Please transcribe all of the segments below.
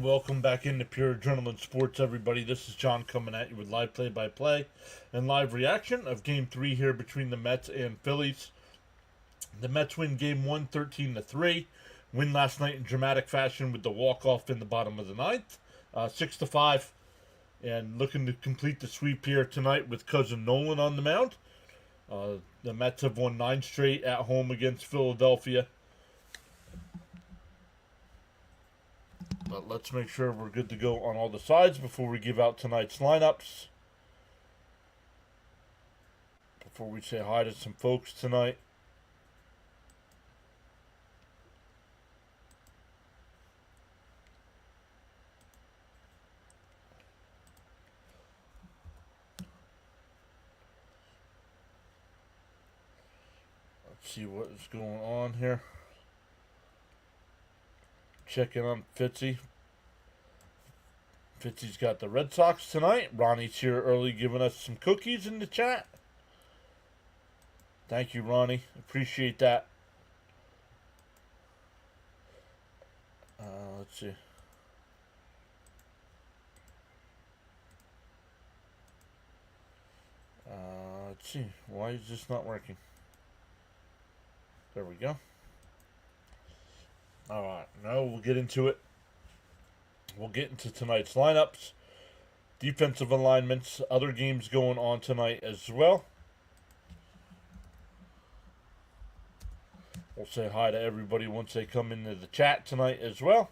And welcome back into Pure Adrenaline Sports, everybody. This is John coming at you with live play-by-play and live reaction of Game 3 here between the Mets and Phillies. The Mets win Game 1, 13-3. Win last night in dramatic fashion with the walk-off in the bottom of the ninth, 6-5. And looking to complete the sweep here tonight with cousin Nolan on the mound. The Mets have won 9 straight at home against Philadelphia. But let's make sure we're good to go on all the sides before we give out tonight's lineups. Before we say hi to some folks tonight. Let's see what is going on here. Checking on Fitzy. Fitzy's got the Red Sox tonight. Ronnie's here early giving us some cookies in the chat. Thank you, Ronnie. Appreciate that. Let's see. Let's see. Why is this not working? There we go. Alright, now we'll get into it. We'll get into tonight's lineups, defensive alignments, other games going on tonight as well. We'll say hi to everybody once they come into the chat tonight as well.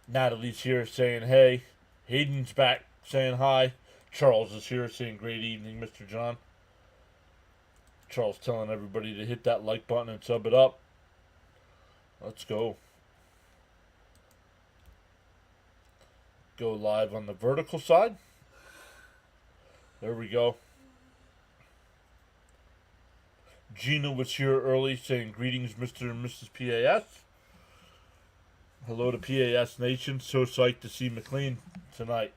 Natalie's here saying hey. Hayden's back saying hi. Charles is here saying great evening, Mr. John. Charles telling everybody to hit that like button and sub it up. Let's go. Go live on the vertical side. There we go. Gina was here early saying greetings, Mr. and Mrs. PAS. Hello to PAS Nation. So psyched to see McLean tonight.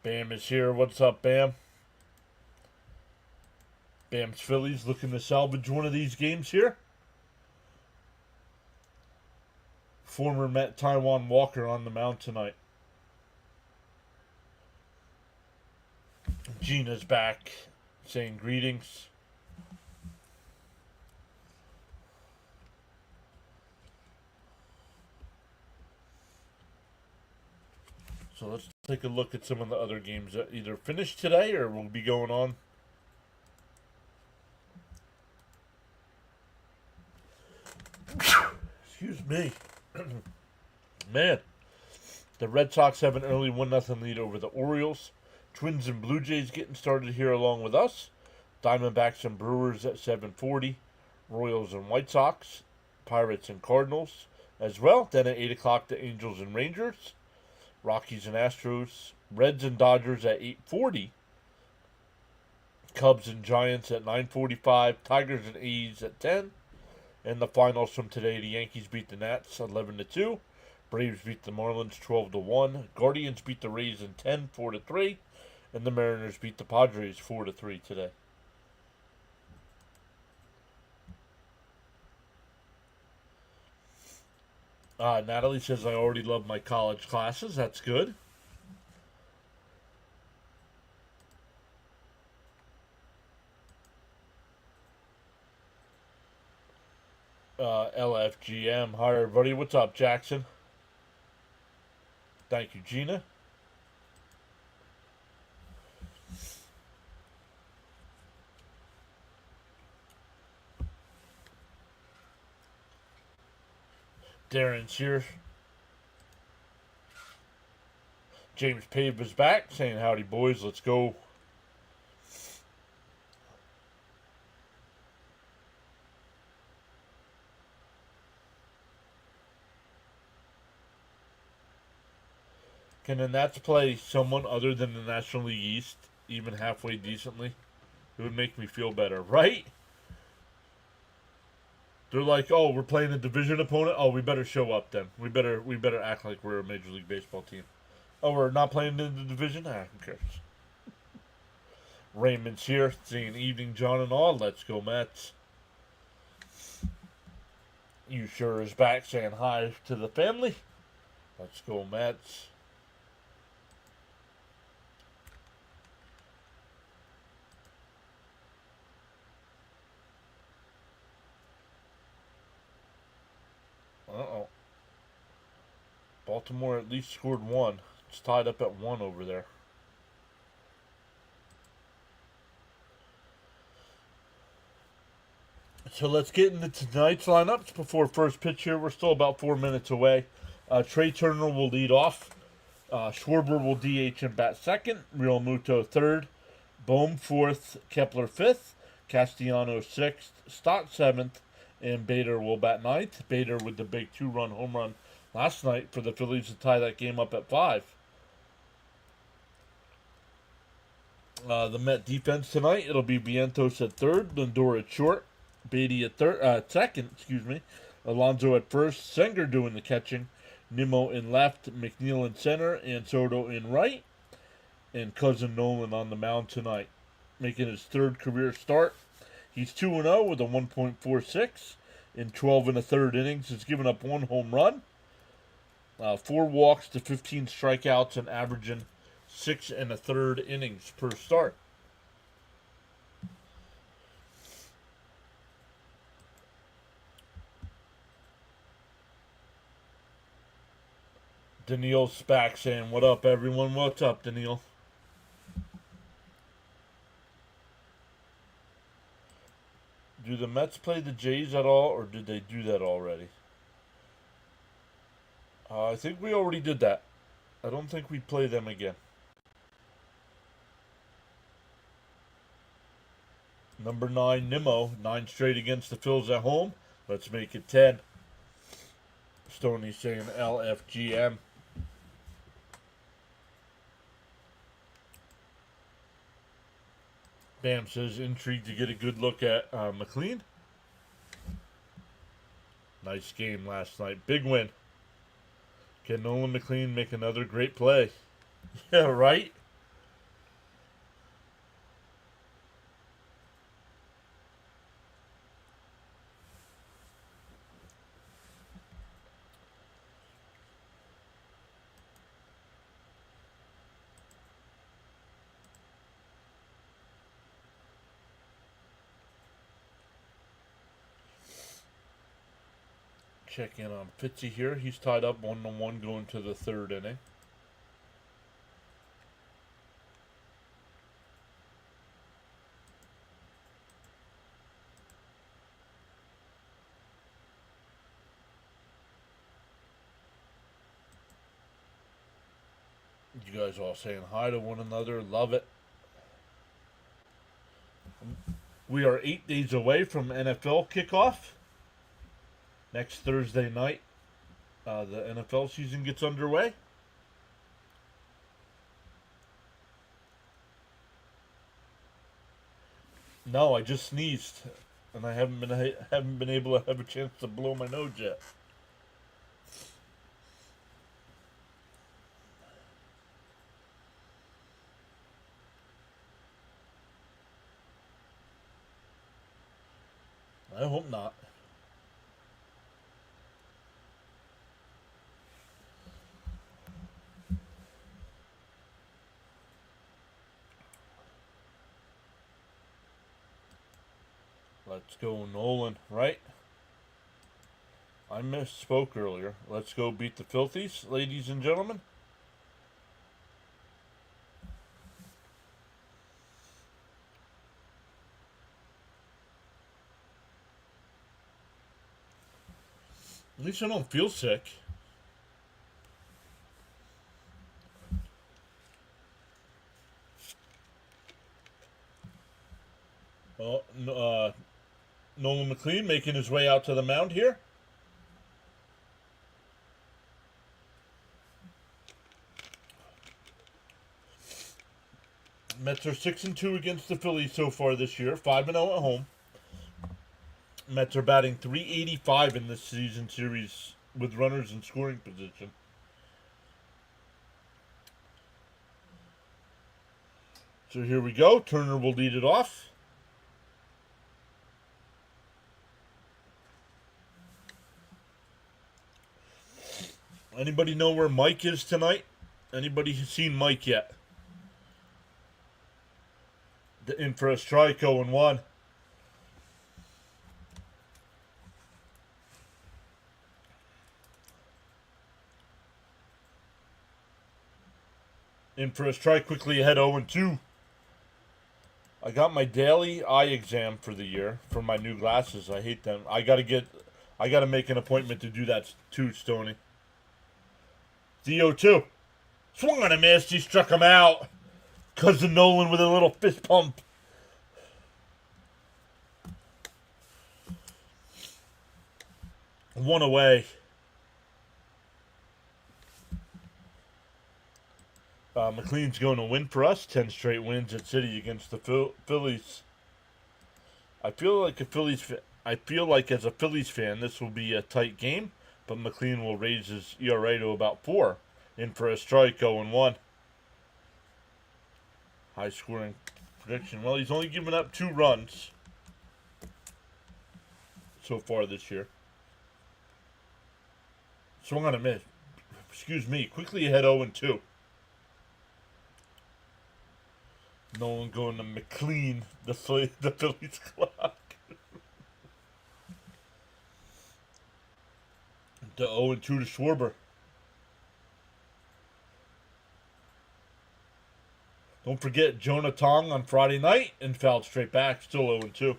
Bam is here. What's up, Bam? Bam's Phillies looking to salvage one of these games here. Former Met Taiwan Walker on the mound tonight. Gina's back saying greetings. So let's take a look at some of the other games that either finished today or will be going on. Excuse me. Man. The Red Sox have an early 1-0 lead over the Orioles. Twins and Blue Jays getting started here along with us. Diamondbacks and Brewers at 7:40. Royals and White Sox. Pirates and Cardinals as well. Then at 8 o'clock, the Angels and Rangers. Rockies and Astros, Reds and Dodgers at 8:40, Cubs and Giants at 9:45, Tigers and A's at 10, and the finals from today: the Yankees beat the Nats 11-2, Braves beat the Marlins 12-1, Guardians beat the Rays in 10 4-3, and the Mariners beat the Padres 4-3 today. Natalie says, I already love my college classes. That's good. LFGM. Hi, everybody. What's up, Jackson? Thank you, Gina. Darren's here. James Pave is back saying howdy, boys. Let's go. Can the Nats play someone other than the National League East even halfway decently? It would make me feel better, right? They're like, oh, we're playing a division opponent. Oh, we better show up then. We better act like we're a Major League Baseball team. Oh, we're not playing in the division? Ah, who cares? Raymond's here, saying evening, John and all. Let's go, Mets. You sure is back, saying hi to the family. Let's go, Mets. Uh-oh. Baltimore at least scored one. It's tied up at 1 over there. So let's get into tonight's lineups before first pitch here. We're still about 4 minutes away. Trey Turner will lead off. Schwarber will DH and bat second. Real Muto third. Bohm fourth. Kepler fifth. Castellano sixth. Stott seventh. And Bader will bat ninth. Bader with the big 2-run home run last night for the Phillies to tie that game up at 5. The Met defense tonight, it'll be Vientos at third. Lindor at short. Beatty at second, Alonso at first, Senger doing the catching, Nimmo in left, McNeil in center, and Soto in right, and cousin Nolan on the mound tonight, making his 3rd career start. He's 2-0 with a 1.46 in 12 and a third innings. He's given up 1 home run, 4 walks to 15 strikeouts, and averaging 6 and a third innings per start. Daniil's back saying, what up, everyone? What's up, Daniil? Do the Mets play the Jays at all, or did they do that already? I think we already did that. I don't think we play them again. Number 9, Nimmo. 9 straight against the Phils at home. Let's make it 10. Stoney saying LFGM. Bam says, intrigued to get a good look at McLean. Nice game last night. Big win. Can Nolan McLean make another great play? Yeah, right? Check in on Fitzy here. He's tied up 1-1 going to the 3rd inning. You guys all saying hi to one another. Love it. We are 8 days away from NFL kickoff. Next Thursday night, the NFL season gets underway. No, I just sneezed, and I haven't been able to have a chance to blow my nose yet. I hope not. Let's go, Nolan, right? I misspoke earlier. Let's go beat the Filthies, ladies and gentlemen. At least I don't feel sick. Well, Nolan McLean making his way out to the mound here. Mets are 6-2 against the Phillies so far this year, 5-0 at home. Mets are batting .385 in this season series with runners in scoring position. So here we go. Turner will lead it off. Anybody know where Mike is tonight? Anybody seen Mike yet? In for a strike, 0-1. In for a strike, quickly ahead, 0-2. I got my daily eye exam for the year for my new glasses. I hate them. I gotta make an appointment to do that too, Stoney. The 0-2. Swung on a miss. He struck him out. Cousin Nolan with a little fist pump. One away. McLean's going to win for us. 10 straight wins at City against the Phillies. I feel like as a Phillies fan, this will be a tight game, but McLean will raise his ERA to about 4. In for a strike, 0-1. High scoring prediction. Well, he's only given up 2 runs so far this year. Swung on a miss. Excuse me. Quickly ahead, 0-2. Nolan going to McLean, the Phillies clock. The 0-2 to Schwarber. Don't forget Jonah Tong on Friday night and fouled straight back, still 0-2.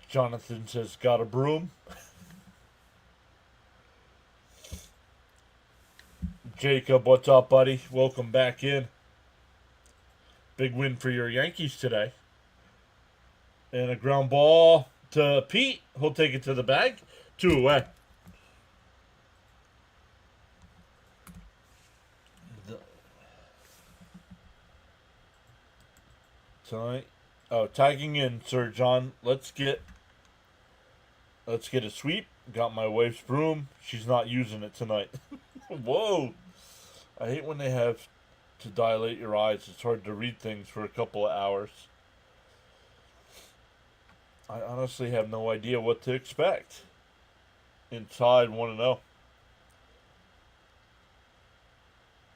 Jonathan says, got a broom. Jacob, what's up, buddy? Welcome back in. Big win for your Yankees today. And a ground ball to Pete. He'll take it to the bag. 2 away. Tonight. Oh, tagging in, Sir John. Let's get a sweep. Got my wife's broom. She's not using it tonight. Whoa. I hate when they have to dilate your eyes. It's hard to read things for a couple of hours. I honestly have no idea what to expect. Inside 1-0.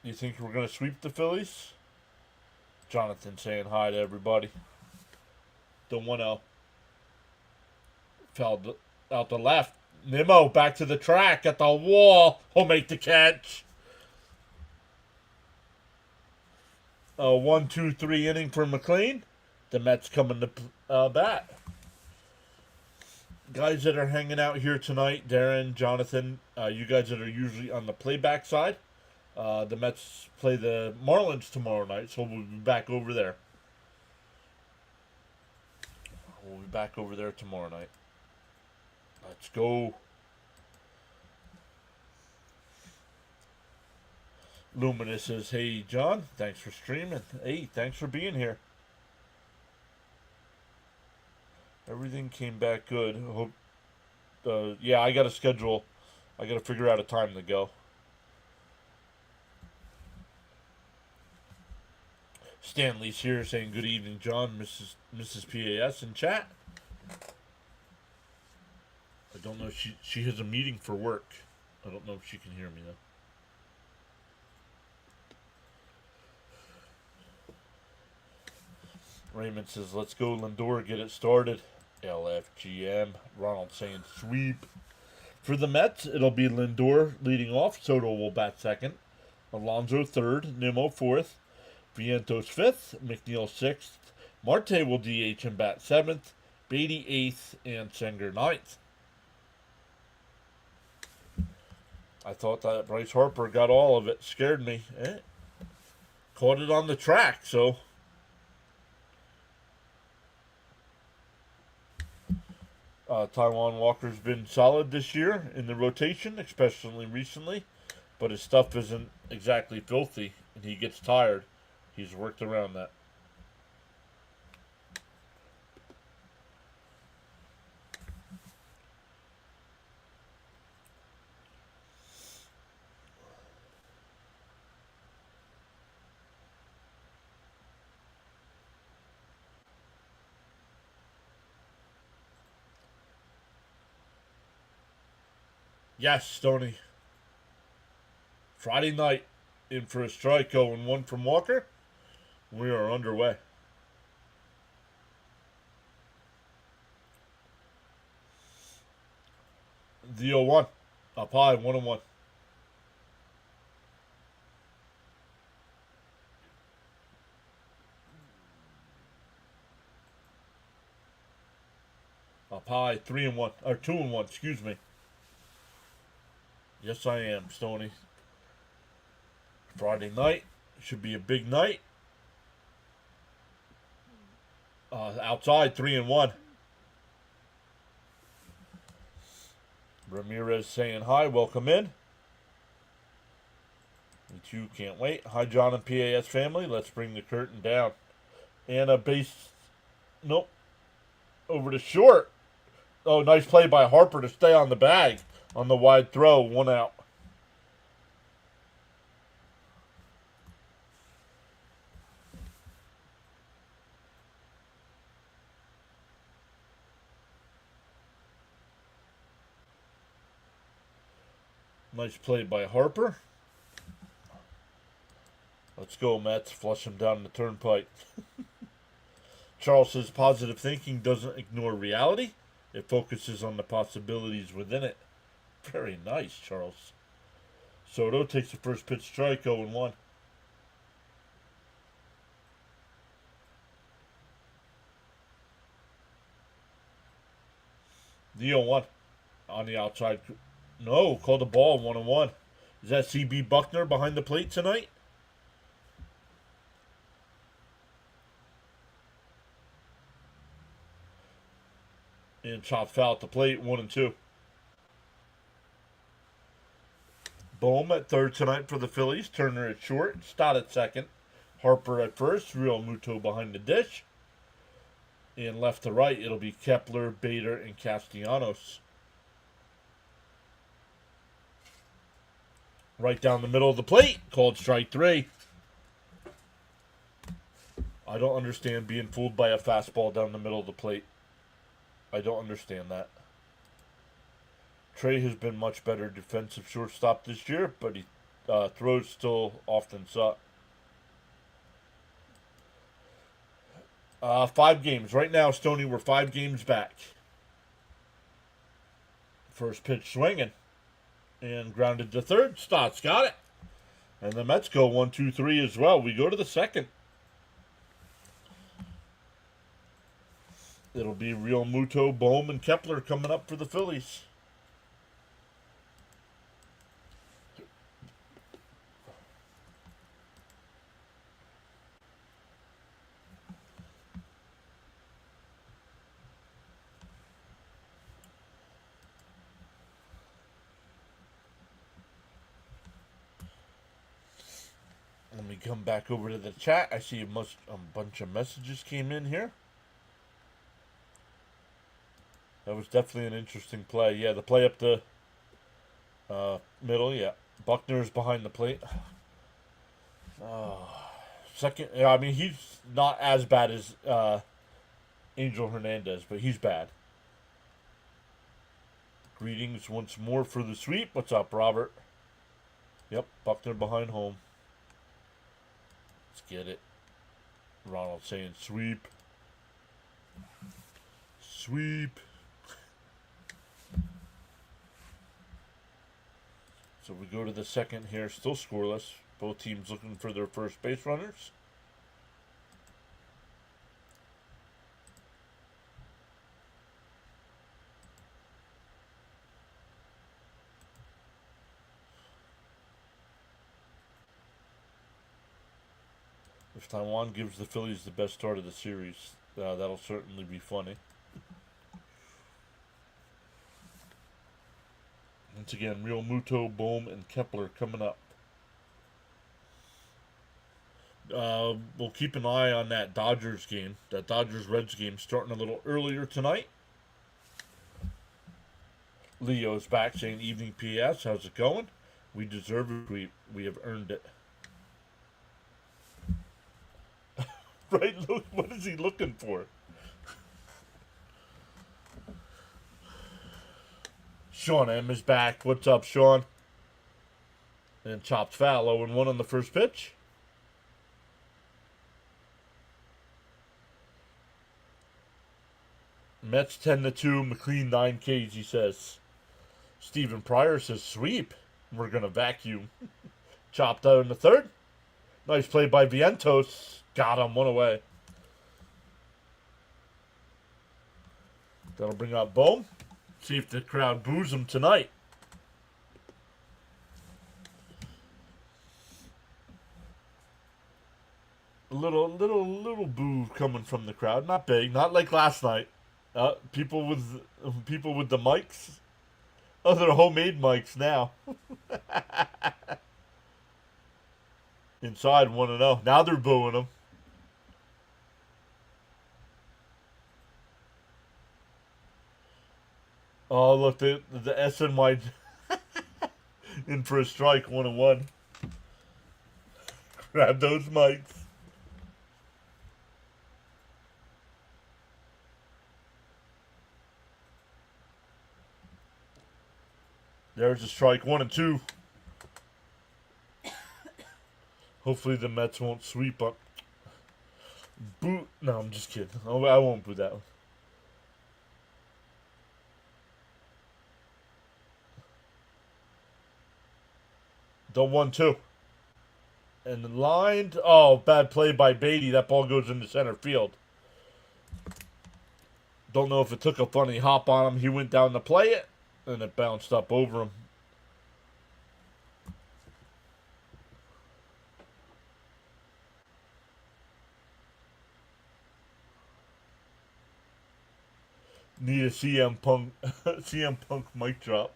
You think we're going to sweep the Phillies? Jonathan saying hi to everybody. The 1-0. Fouled out the left. Nimmo back to the track at the wall. He'll make the catch. A 1-2-3 inning for McLean. The Mets coming to bat. Guys that are hanging out here tonight, Darren, Jonathan, you guys that are usually on the playback side, the Mets play the Marlins tomorrow night, so we'll be back over there. We'll be back over there tomorrow night. Let's go. Luminous says, hey, John, thanks for streaming. Hey, thanks for being here. Everything came back good. Hope. Yeah, I got to schedule. I got to figure out a time to go. Stanley's here saying good evening, John. Mrs. PAS in chat. I don't know if she has a meeting for work. I don't know if she can hear me though. Raymond says, let's go, Lindor, get it started. LFGM. Ronald saying sweep. For the Mets, it'll be Lindor leading off. Soto will bat second. Alonso third. Nimmo fourth. Vientos fifth. McNeil sixth. Marte will DH and bat seventh. Beatty eighth. And Senger ninth. I thought that Bryce Harper got all of it. Scared me. Caught it on the track, so... Taiwan Walker's been solid this year in the rotation, especially recently, but his stuff isn't exactly filthy, and he gets tired. He's worked around that. Yes, Stoney. Friday night, in for a strike, 0-1 from Walker. We are underway. The 0-1. Up high, 1-1. Up high, 3-1. Or 2-1, excuse me. Yes, I am, Stoney. Friday night. Should be a big night. Outside, 3-1. Ramirez saying hi. Welcome in. Me too. Can't wait. Hi, John and PAS family. Let's bring the curtain down. And a base. Nope. Over to short. Oh, nice play by Harper to stay on the bag on the wide throw. 1 out. Nice play by Harper. Let's go, Mets. Flush him down the turnpike. Charles says positive thinking doesn't ignore reality. It focuses on the possibilities within it. Very nice, Charles. Soto takes the first pitch strike, 0-1. The 0-1 on the outside. No, called the ball, 1-1. Is that CB Buckner behind the plate tonight? And chop foul at the plate, 1-2. Bohm at third tonight for the Phillies. Turner at short. Stott at second. Harper at first. Real Muto behind the dish. And left to right, it'll be Kepler, Bader, and Castellanos. Right down the middle of the plate. Called strike 3. I don't understand being fooled by a fastball down the middle of the plate. I don't understand that. Trey has been much better defensive shortstop this year, but he throws still often suck. 5 games. Right now, Stoney, we're 5 games back. First pitch swinging. And grounded to third. Stott's got it. And the Mets go 1-2-3 as well. We go to the second. It'll be Real Muto, Bohm, and Kepler coming up for the Phillies. Let me come back over to the chat. I see a bunch of messages came in here. That was definitely an interesting play. Yeah, the play up the middle. Yeah, Buckner's behind the plate. Second. Yeah, I mean, he's not as bad as Angel Hernandez, but he's bad. Greetings once more for the sweep. What's up, Robert? Yep, Buckner behind home. Let's get it. Ronald saying sweep. Sweep. So we go to the second here, still scoreless. Both teams looking for their first base runners. If Taiwan gives the Phillies the best start of the series, that'll certainly be funny. Once again, Real Muto, Bohm, and Kepler coming up. We'll keep an eye on that Dodgers game, that Dodgers-Reds game starting a little earlier tonight. Leo's back saying, evening PS, how's it going? We deserve it. We have earned it. Right, look, what is he looking for? Sean M is back. What's up, Sean? And chopped foul. 0-1 on the first pitch. Mets 10-2. McLean 9 Ks, he says. Stephen Pryor says sweep. We're going to vacuum. Chopped out in the third. Nice play by Vientos. Got him. One away. That'll bring up Bohm. See if the crowd boos him tonight. A little boo coming from the crowd. Not big. Not like last night. People with the mics. Oh, they're homemade mics now. Inside 1-0. Now they're booing him. Oh, look, the SNY in for a strike, 1-1. Grab those mics. There's a strike, 1-2. Hopefully the Mets won't sweep up. Boo. No, I'm just kidding. Oh, I won't boo that one. The 1-2. And the line. Oh, bad play by Beatty. That ball goes into center field. Don't know if it took a funny hop on him. He went down to play it, and it bounced up over him. Need a CM Punk mic drop.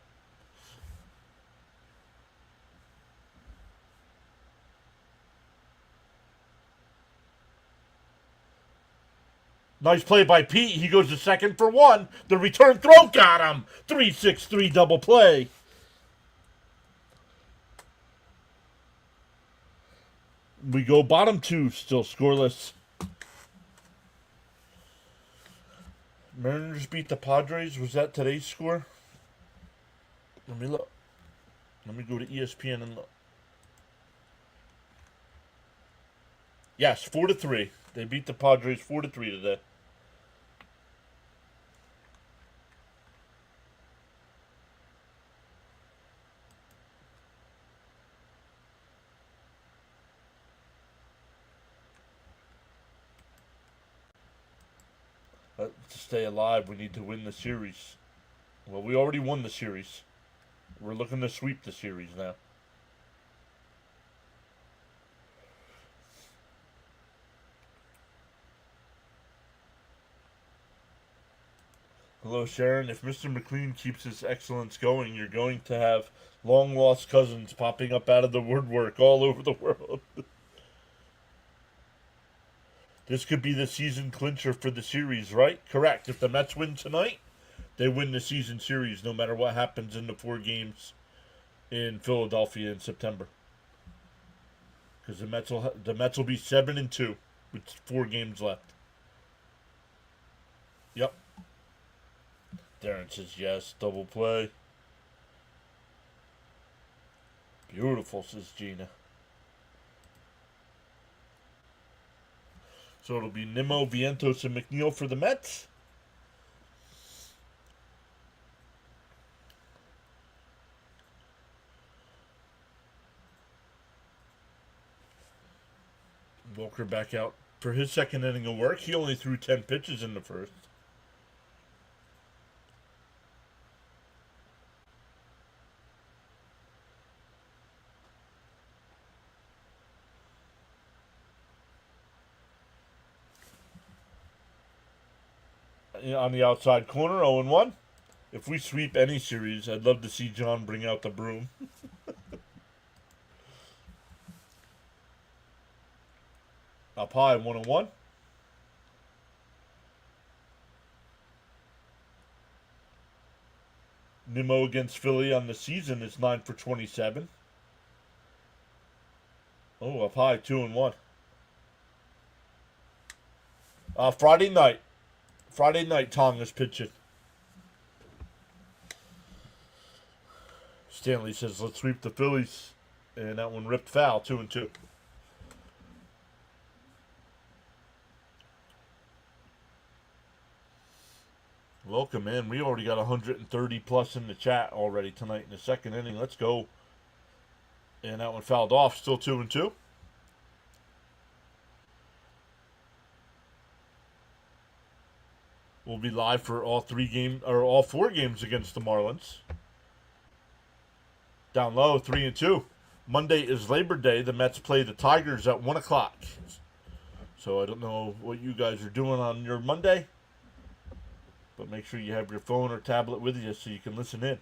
Nice play by Pete. He goes to second for one. The return throw got him. 3-6-3 double play. We go bottom two, still scoreless. Mariners beat the Padres. Was that today's score? Let me look. Let me go to ESPN and look. Yes, 4-3. They beat the Padres 4-3 today. To stay alive, we need to win the series. Well, we already won the series. We're looking to sweep the series now. Hello, Sharon. If Mr. McLean keeps his excellence going, you're going to have long-lost cousins popping up out of the woodwork all over the world. This could be the season clincher for the series, right? Correct. If the Mets win tonight, they win the season series no matter what happens in the 4 games in Philadelphia in September. Because the Mets will be 7-2 with 4 games left. Yep. Darren says yes. Double play. Beautiful, says Gina. So it'll be Nimmo, Vientos, and McNeil for the Mets. Walker back out for his second inning of work. He only threw 10 pitches in the first. On the outside corner, 0-1. If we sweep any series, I'd love to see John bring out the broom. Up high, 1-1. Nimmo against Philly on the season is 9 for 27. Oh, up high, 2-1. Friday night. Friday night, Tonga's pitching. Stanley says, let's sweep the Phillies. And that one ripped foul, 2-2. Welcome, man. We already got 130 plus in the chat already tonight in the second inning. Let's go. And that one fouled off, still 2-2. We'll be live for all four games against the Marlins. Down low, 3-2. Monday is Labor Day. The Mets play the Tigers at 1 o'clock. So I don't know what you guys are doing on your Monday, but make sure you have your phone or tablet with you so you can listen in.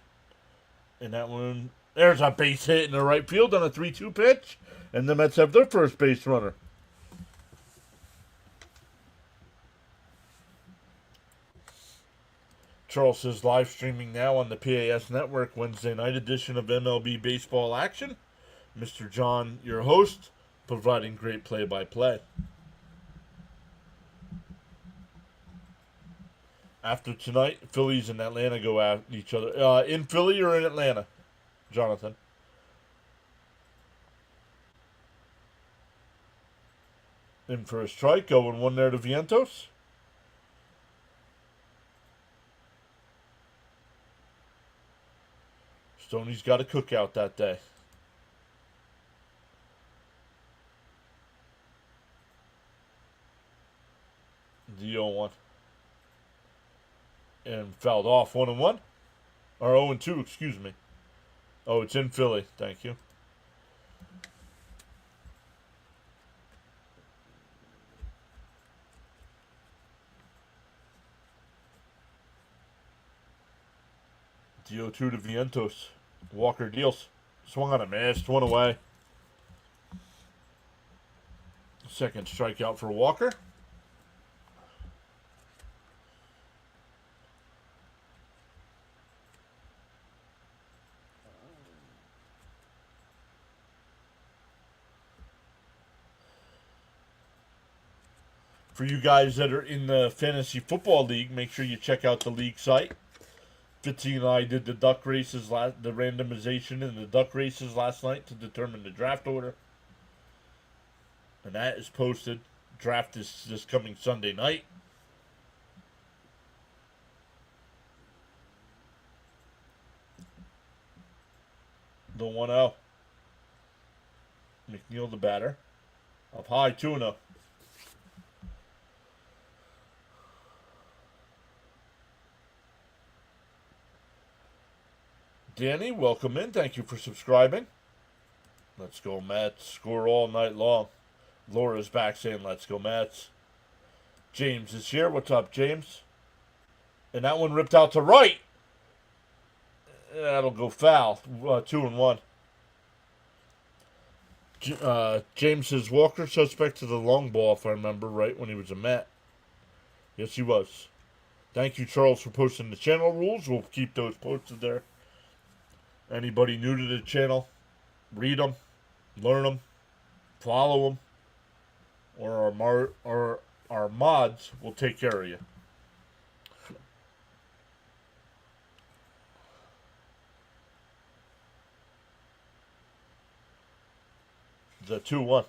And that one, there's a base hit in the right field on a 3-2 pitch, and the Mets have their first base runner. Charles says live streaming now on the PAS Network, Wednesday night edition of MLB Baseball Action. Mr. John, your host, providing great play-by-play. After tonight, Phillies and Atlanta go at each other. In Philly or in Atlanta, Jonathan? In for a strike, going one there to Vientos. Stoney's got a cookout that day. The 0-1. And fouled off 1-1. Or 0-2, excuse me. Oh, it's in Philly. Thank you. The 0-2 to Vientos. Walker deals. Swung on a miss. One away. Second strikeout for Walker. For you guys that are in the Fantasy Football League, make sure you check out the league site. Fitzy and I did the duck races, the randomization in the duck races last night to determine the draft order. And that is posted. Draft is this coming Sunday night. The 1-0. McNeil the batter. Up high, 2-0. Danny, welcome in. Thank you for subscribing. Let's go, Mets. Score all night long. Laura's back saying, let's go, Mets. James is here. What's up, James? And that one ripped out to right. That'll go foul. 2-1. James says, Walker suspect to the long ball, if I remember right, when he was a Met. Yes, he was. Thank you, Charles, for posting the channel rules. We'll keep those posted there. Anybody new to the channel, read them, learn them, follow them, or our mods will take care of you. The 2-1.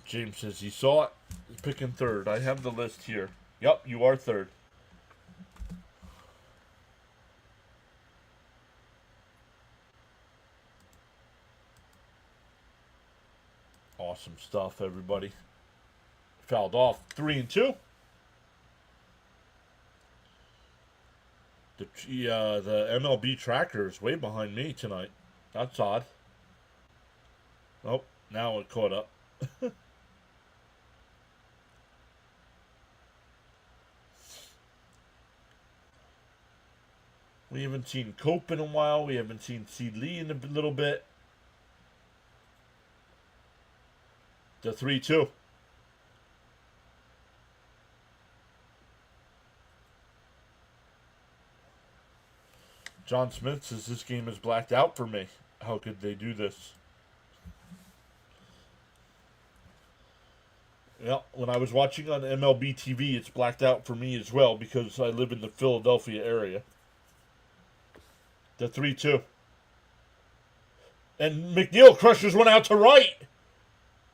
James says he saw it. Picking third. I have the list here. Yep, you are third. Awesome stuff, everybody. Fouled off. 3-2. The MLB tracker is way behind me tonight. That's odd. Oh, now it caught up. We haven't seen Cope in a while. We haven't seen C. Lee in a little bit. The 3-2. John Smith says this game is blacked out for me. How could they do this? Yeah, when I was watching on MLB TV, it's blacked out for me as well because I live in the Philadelphia area. The 3-2. And McNeil crushes one out to right.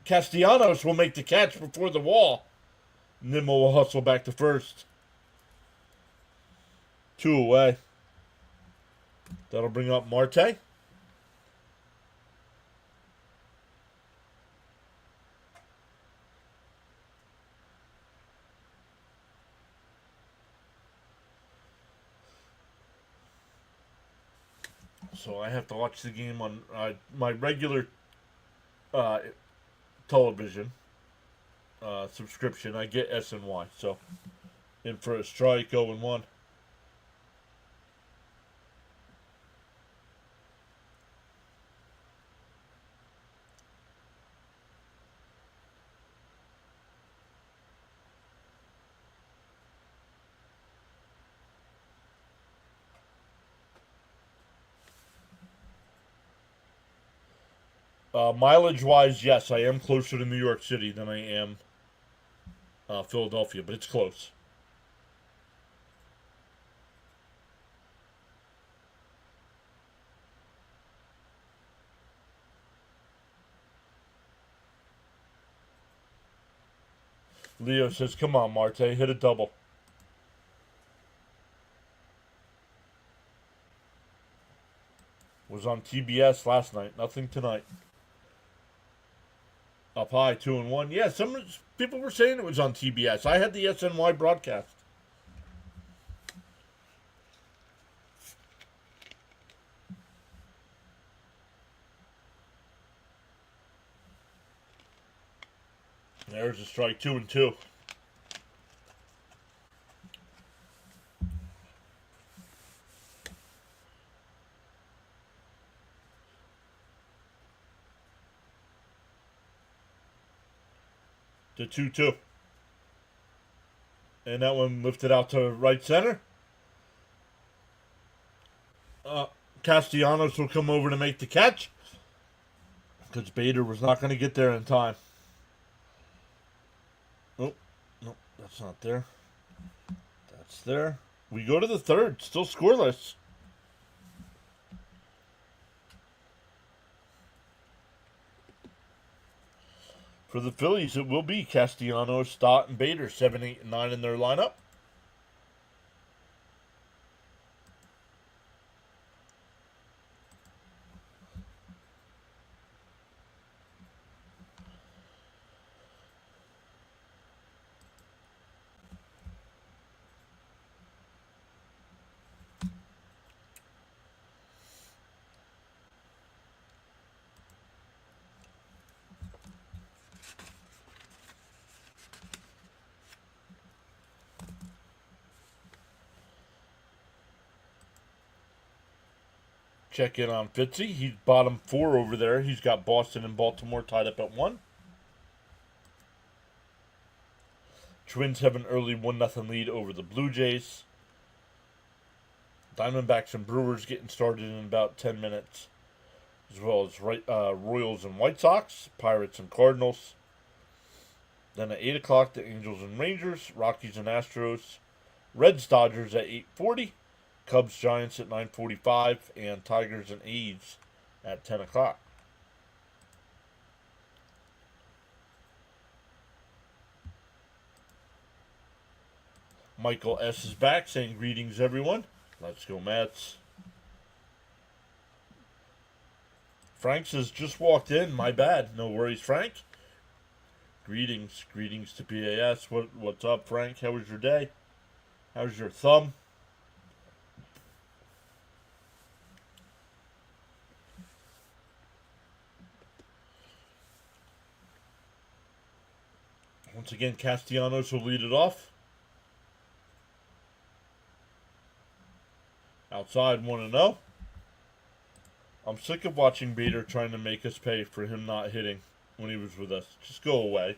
Castellanos will make the catch before the wall. Nimmo will hustle back to first. 2 away. That'll bring up Marte. So I have to watch the game on my regular television subscription. I get SNY. So in for a strike, 0-1. Mileage-wise, yes, I am closer to New York City than I am Philadelphia, but it's close. Leo says, come on, Marte, hit a double. Was on TBS last night. Nothing tonight. Up high, 2-1. Yeah, some people were saying it was on TBS. I had the SNY broadcast. There's a strike, 2-2. To 2-2. And that one lifted out to right center. Castellanos will come over to make the catch. Because Bader was not going to get there in time. Oh, no, that's not there. That's there. We go to the third. Still scoreless. For the Phillies, it will be Castellanos, Stott, and Bader, 7, 8, and 9 in their lineup. Check in on Fitzy. He's bottom 4 over there. He's got Boston and Baltimore tied up at 1. Twins have an early 1-0 lead over the Blue Jays. Diamondbacks and Brewers getting started in about 10 minutes. As well as Royals and White Sox, Pirates and Cardinals. Then at 8 o'clock, the Angels and Rangers, Rockies and Astros, Reds Dodgers at 8:40. Cubs, Giants at 9:45, and Tigers and A's at 10 o'clock. Michael S. is back saying greetings, everyone. Let's go, Mets. Frank says, just walked in. My bad. No worries, Frank. Greetings. Greetings to PAS. What's up, Frank? How was your day? How's your thumb? Once again, Castellanos will lead it off. Outside, 1-0. I'm sick of watching Bader trying to make us pay for him not hitting when he was with us. Just go away.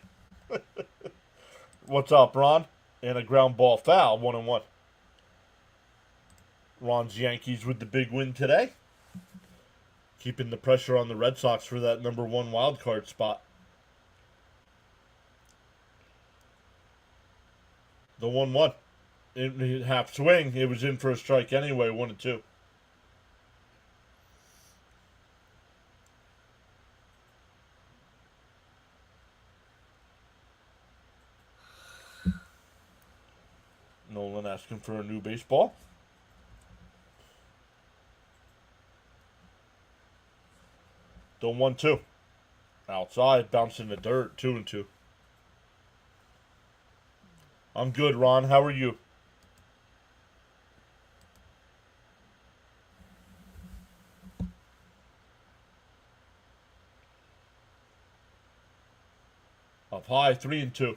What's up, Ron? And a ground ball foul, 1-1. Ron's Yankees with the big win today. Keeping the pressure on the Red Sox for that number 1 wild card spot. The 1-1. In half swing, it was in for a strike anyway, 1-2. Asking for a new baseball. The 1-2. Outside, bouncing the dirt, 2-2. I'm good, Ron. How are you? Up high, 3-2.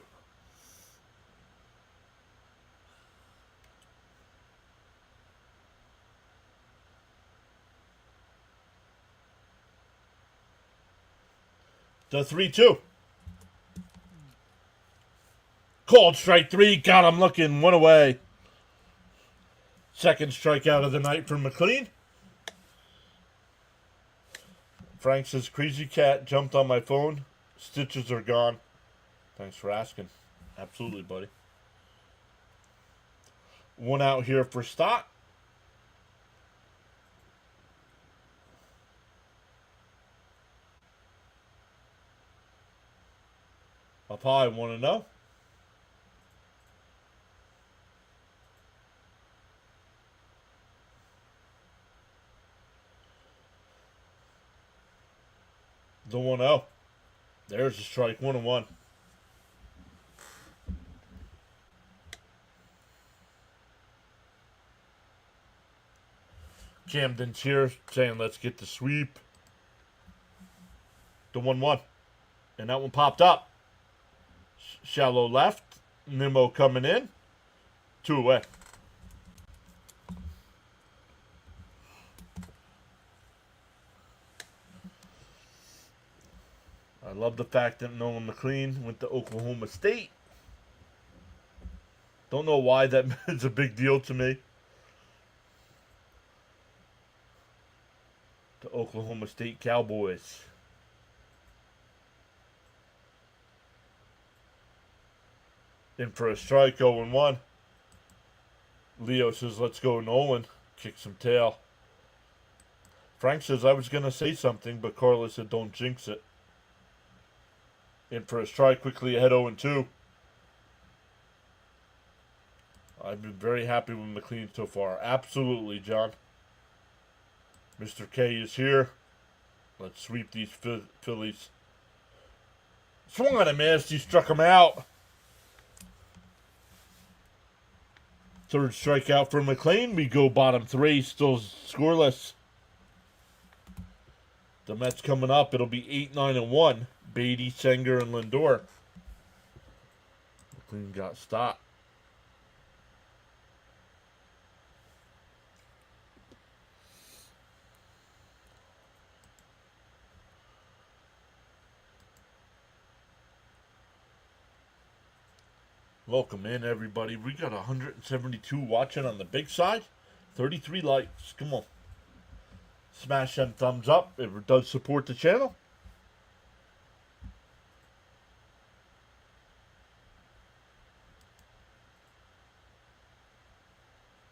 The 3-2. Called strike 3. Got him looking. 1 away. Second strikeout of the night from McLean. Frank says, Crazy Cat jumped on my phone. Stitches are gone. Thanks for asking. Absolutely, buddy. 1 out here for Stott. Up high, 1-0. The 1-0. There's a strike, 1-1. Camden's here saying, let's get the sweep. The 1-1. And that one popped up. Shallow left. Nimmo coming in. 2 away. I love the fact that Nolan McLean went to Oklahoma State. Don't know why that is a big deal to me. The Oklahoma State Cowboys. In for a strike, 0-1. Leo says, let's go, Nolan. Kick some tail. Frank says, I was going to say something, but Carla said, don't jinx it. In for a strike, quickly ahead, 0-2. I've been very happy with McLean so far. Absolutely, John. Mr. K is here. Let's sweep these Phillies. Swung on a miss. He struck him out. Third strikeout for McLean. We go bottom 3. Still scoreless. The Mets coming up. It'll be 8-9-1. Beatty, Senger, and Lindor. McLean got stopped. Welcome in, everybody. We got 172 watching on the big side. 33 likes. Come on. Smash them thumbs up if it does support the channel.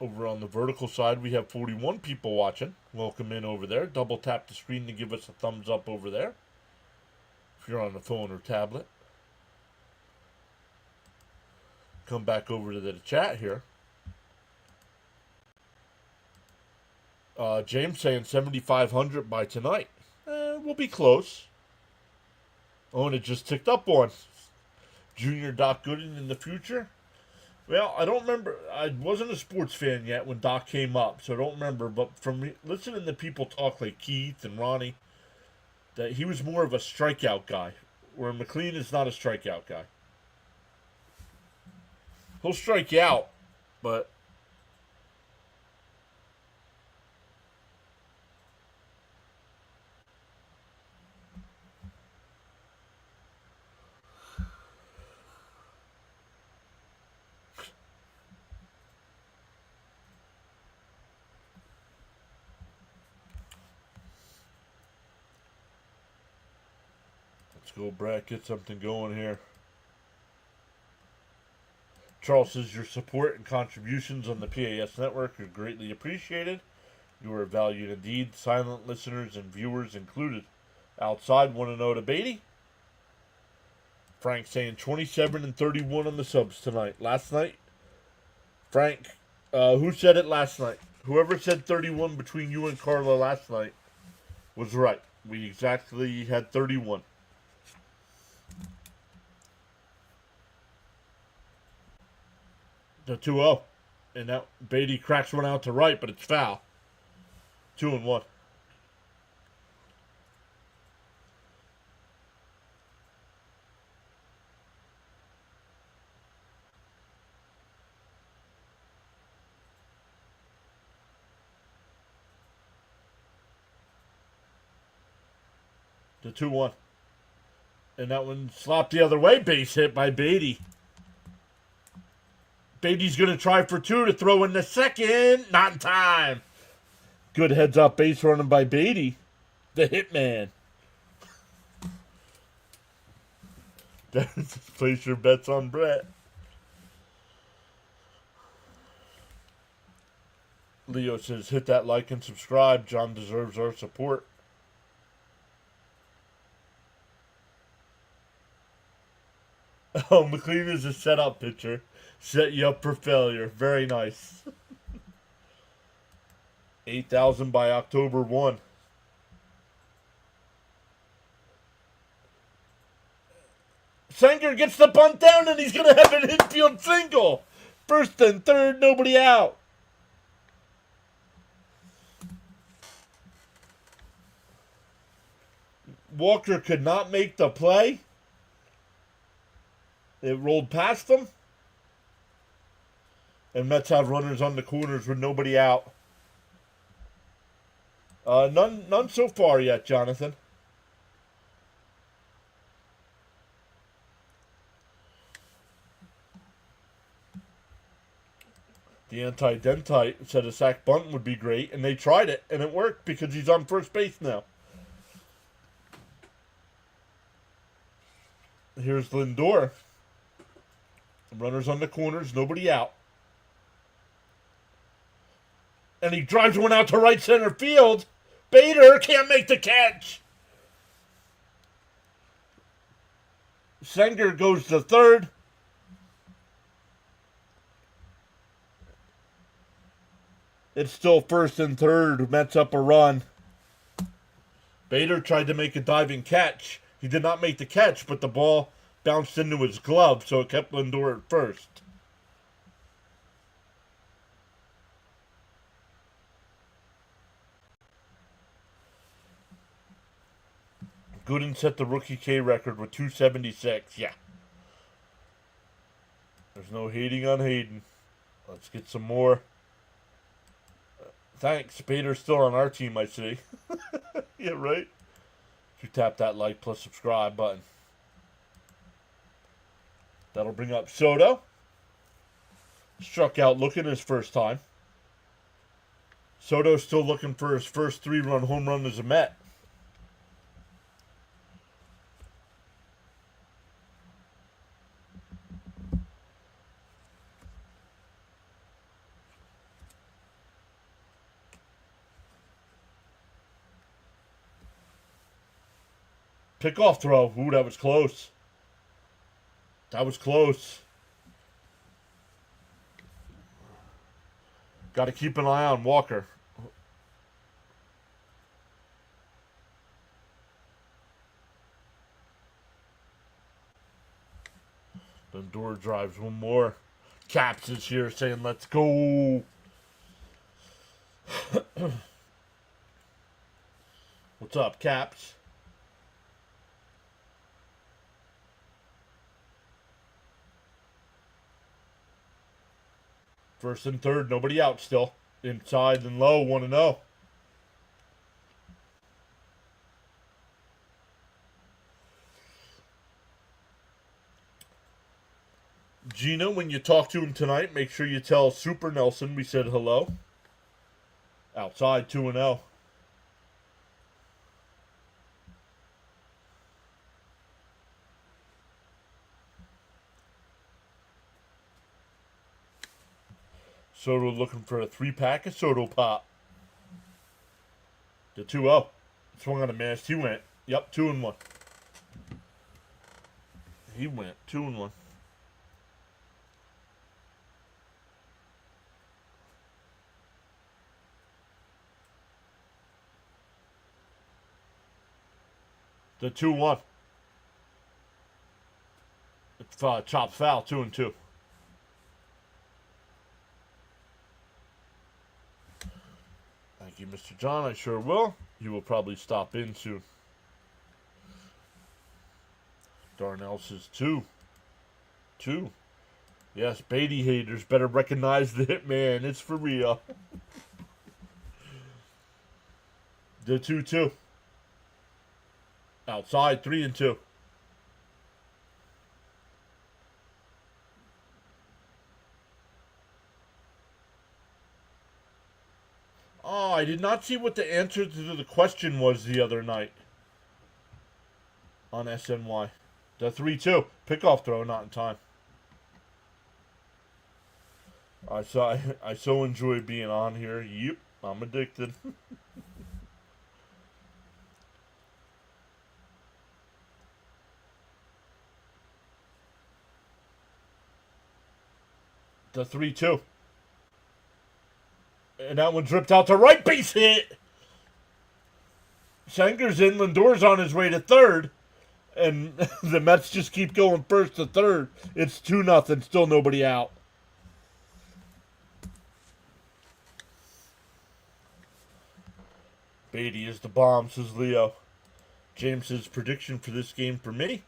Over on the vertical side, we have 41 people watching. Welcome in over there. Double tap the screen to give us a thumbs up over there. If you're on the phone or tablet. Come back over to the chat here. James saying 7,500 by tonight. We'll be close. Oh, and it just ticked up one. Junior Doc Gooden in the future. Well, I don't remember. I wasn't a sports fan yet when Doc came up, so I don't remember. But from listening to people talk like Keith and Ronnie, that he was more of a strikeout guy, where McLean is not a strikeout guy. He'll strike you out, but let's go, Brett. Get something going here. Charles says your support and contributions on the PAS network are greatly appreciated. You are valued indeed. Silent listeners and viewers included. Outside, 1-0 to Beatty. Frank saying 27 and 31 on the subs tonight. Last night, Frank Who said it last night? Whoever said 31 between you and Carla last night was right. We exactly had 31. The 2-0. And that Beatty cracks one out to right, but it's foul. 2-1. The 2-1. And that one slapped the other way. Base hit by Beatty. Beatty's going to try for 2 to throw in the second. Not in time. Good heads-up base running by Beatty. The hitman. Place your bets on Brett. Leo says, hit that like and subscribe. John deserves our support. Oh, McLean is a setup pitcher. Set you up for failure. Very nice. 8,000 by October 1. Sanger gets the bunt down and he's going to have an infield single. First and third, nobody out. Walker could not make the play. It rolled past them. And Mets have runners on the corners with nobody out. None so far yet, Jonathan. The anti-dentite said a sack bunt would be great, and they tried it, and it worked because he's on first base now. Here's Lindor. Runners on the corners, nobody out. And he drives one out to right center field. Bader can't make the catch. Sanger goes to third. It's still first and third. Mets up a run. Bader tried to make a diving catch. He did not make the catch, but the ball bounced into his glove, so it kept Lindor at first. Gooden set the rookie K record with 276. Yeah. There's no hating on Hayden. Let's get some more. Thanks. Bader's still on our team, I see. Yeah, right? If you tap that like plus subscribe button. That'll bring up Soto. Struck out looking his first time. Soto's still looking for his first 3-run home run as a Met. Pickoff throw. Ooh, that was close. That was close. Got to keep an eye on Walker. Lindor drives one more. Caps is here saying, let's go. What's up, Caps? First and third, nobody out still. Inside and low, 1-0. Gina, when you talk to him tonight, make sure you tell Super Nelson we said hello. Outside, 2-0. Soto looking for a 3-pack of Soto Pop. The 2-0. Swung on a miss. He went. Yep, 2-1. He went 2-1. The 2-1. It's chopped foul, 2-2. Thank you, Mr. John. I sure will. You will probably stop in soon. Darnell says 2. 2. Yes, Beatty haters better recognize the hitman. It's for real. The 2-2. Outside, 3-2. Oh, I did not see what the answer to the question was the other night on SNY. The 3-2. Pickoff throw, not in time. I so enjoy being on here. Yep, I'm addicted. The 3-2. And that one's ripped out to right, base hit. Sanger's in, Lindor's on his way to third. And the Mets just keep going first to third. It's 2-0, still nobody out. Beatty is the bomb, says Leo. James's prediction for this game for me,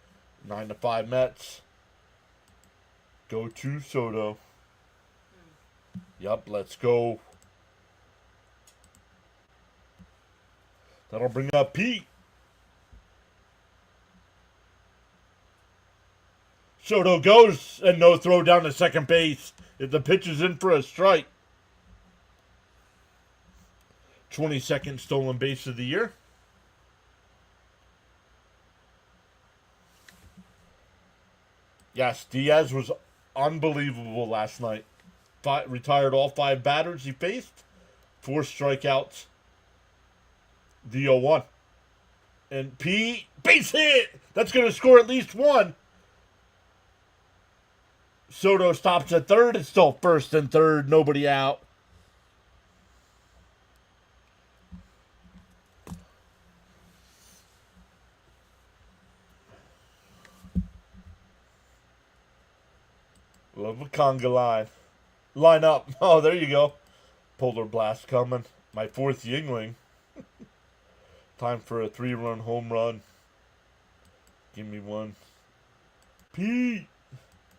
9-5 Mets. Go to Soto. Yup, let's go. That'll bring up Pete. Soto goes and no throw down to second base. If the pitch is in for a strike. 22nd stolen base of the year. Yes, Diaz was unbelievable last night. Retired all 5 batters he faced. 4 strikeouts. The 0-1. And P, base hit! That's going to score at least 1. Soto stops at third. It's still first and third. Nobody out. Love a conga line. Line up. Oh, there you go. Polar blast coming. My 4th Yingling. Time for a 3-run home run. Give me one. Pete.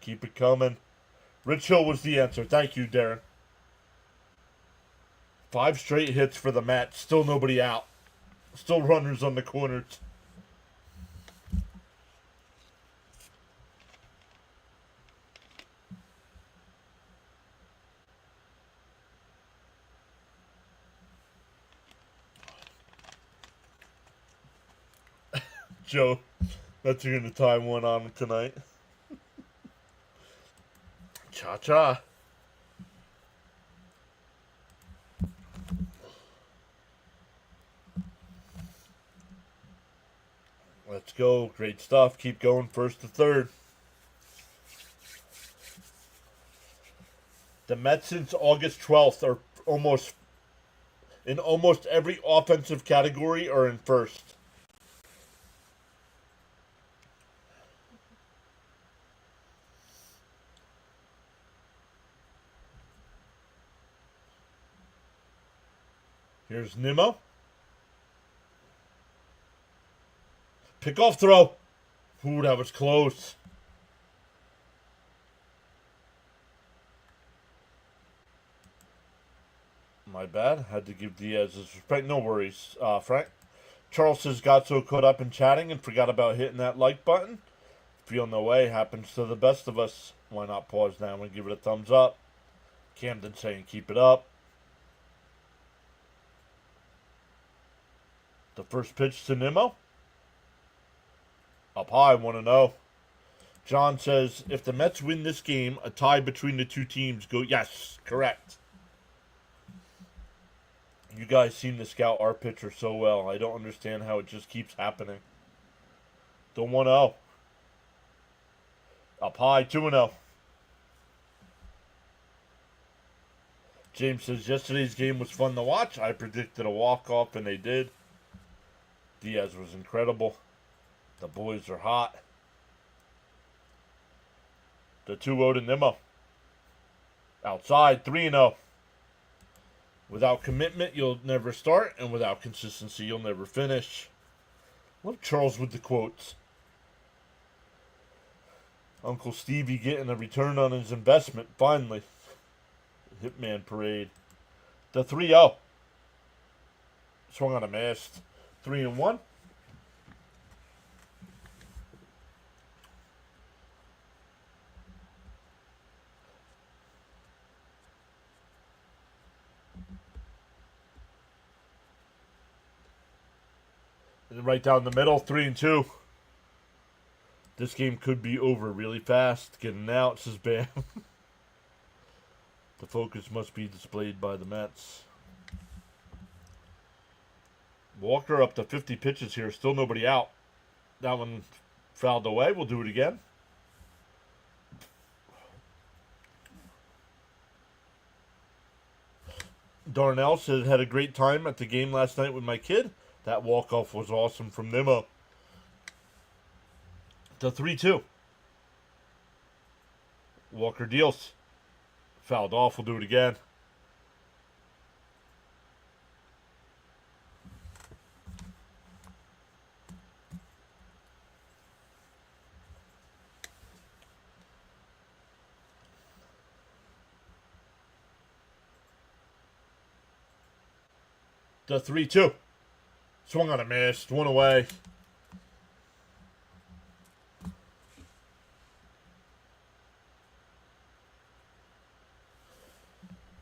Keep it coming. Rich Hill was the answer. Thank you, Darren. 5 straight hits for the Mets. Still nobody out. Still runners on the corners. Joe, that's going to tie one on tonight. Cha-cha. Let's go. Great stuff. Keep going first to third. The Mets since August 12th are in almost every offensive category are in first. Here's Nimmo. Pickoff throw. Ooh, that was close. My bad. Had to give Diaz his respect. No worries, Frank. Charles says got so caught up in chatting and forgot about hitting that like button. Feel no way. Happens to the best of us. Why not pause now and give it a thumbs up? Camden saying keep it up. The first pitch to Nimmo. Up high, 1-0. John says, if the Mets win this game, a tie between the two teams go... Yes, correct. You guys seem to scout our pitcher so well. I don't understand how it just keeps happening. The 1-0. Up high, 2-0. James says, yesterday's game was fun to watch. I predicted a walk-off, and they did. Diaz was incredible. The boys are hot. The 2-0 to Nimmo. Outside, 3-0. Without commitment, you'll never start, and without consistency, you'll never finish. Love Charles with the quotes. Uncle Stevie getting a return on his investment, finally. Hitman parade. The 3-0. Swung on a mast. 3-1. And right down the middle, 3-2. This game could be over really fast. Getting out, says Bam. The focus must be displayed by the Mets. Walker up to 50 pitches here. Still nobody out. That one fouled away. We'll do it again. Darnell said, had a great time at the game last night with my kid. That walk-off was awesome from Nimmo. The 3-2. Walker deals. Fouled off. We'll do it again. The 3-2. Swung on a miss. One away.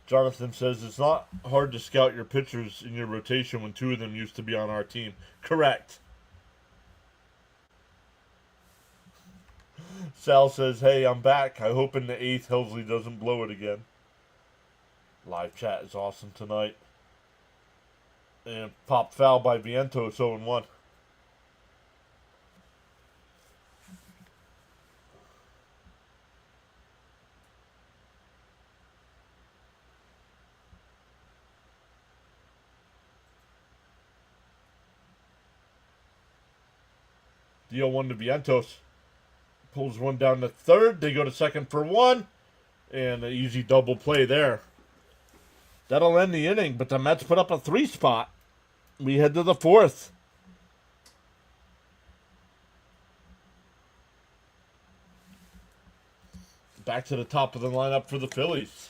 Jonathan says, it's not hard to scout your pitchers in your rotation when 2 of them used to be on our team. Correct. Sal says, hey, I'm back. I hope in the 8th Helsley doesn't blow it again. Live chat is awesome tonight. And popped foul by Vientos, 0-1. The 0-1 to Vientos. Pulls one down to third. They go to second for 1. And an easy double play there. That'll end the inning, but the Mets put up a 3 spot. We head to the 4th. Back to the top of the lineup for the Phillies.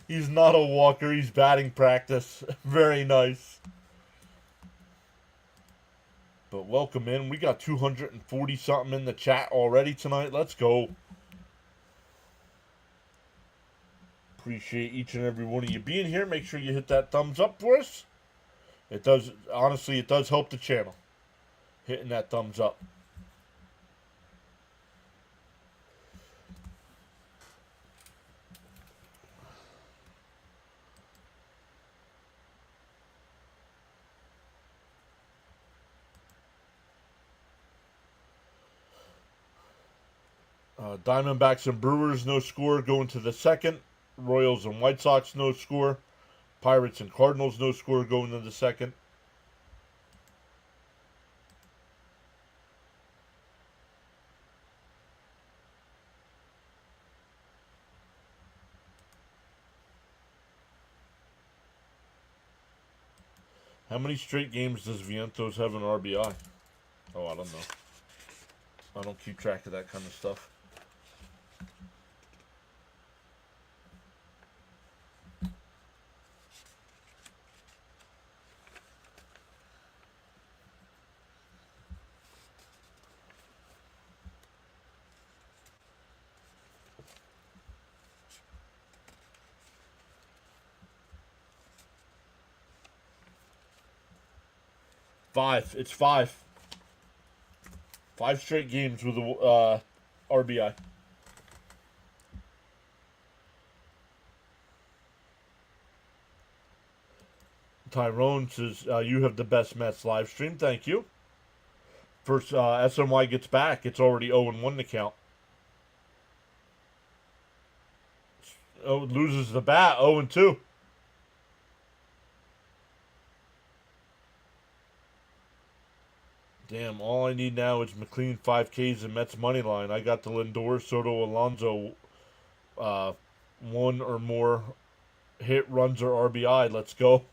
He's not a walker. He's batting practice. Very nice. But welcome in. We got 240 something in the chat already tonight. Let's go. Appreciate each and every one of you being here. Make sure you hit that thumbs up for us. It does, honestly, it does help the channel. Hitting that thumbs up. Diamondbacks and Brewers, no score, going to the 2nd. Royals and White Sox, no score. Pirates and Cardinals, no score, going to the 2nd. How many straight games does Vientos have an RBI? Oh, I don't know. I don't keep track of that kind of stuff. Five. It's 5. 5 straight games with a RBI. Tyrone says, you have the best Mets live stream. Thank you. First, SNY gets back. It's already 0-1 to count. Oh, loses the bat. 0-2. Damn, all I need now is McLean 5Ks and Mets money line. I got the Lindor, Soto, Alonso, one or more hit runs or RBI. Let's go.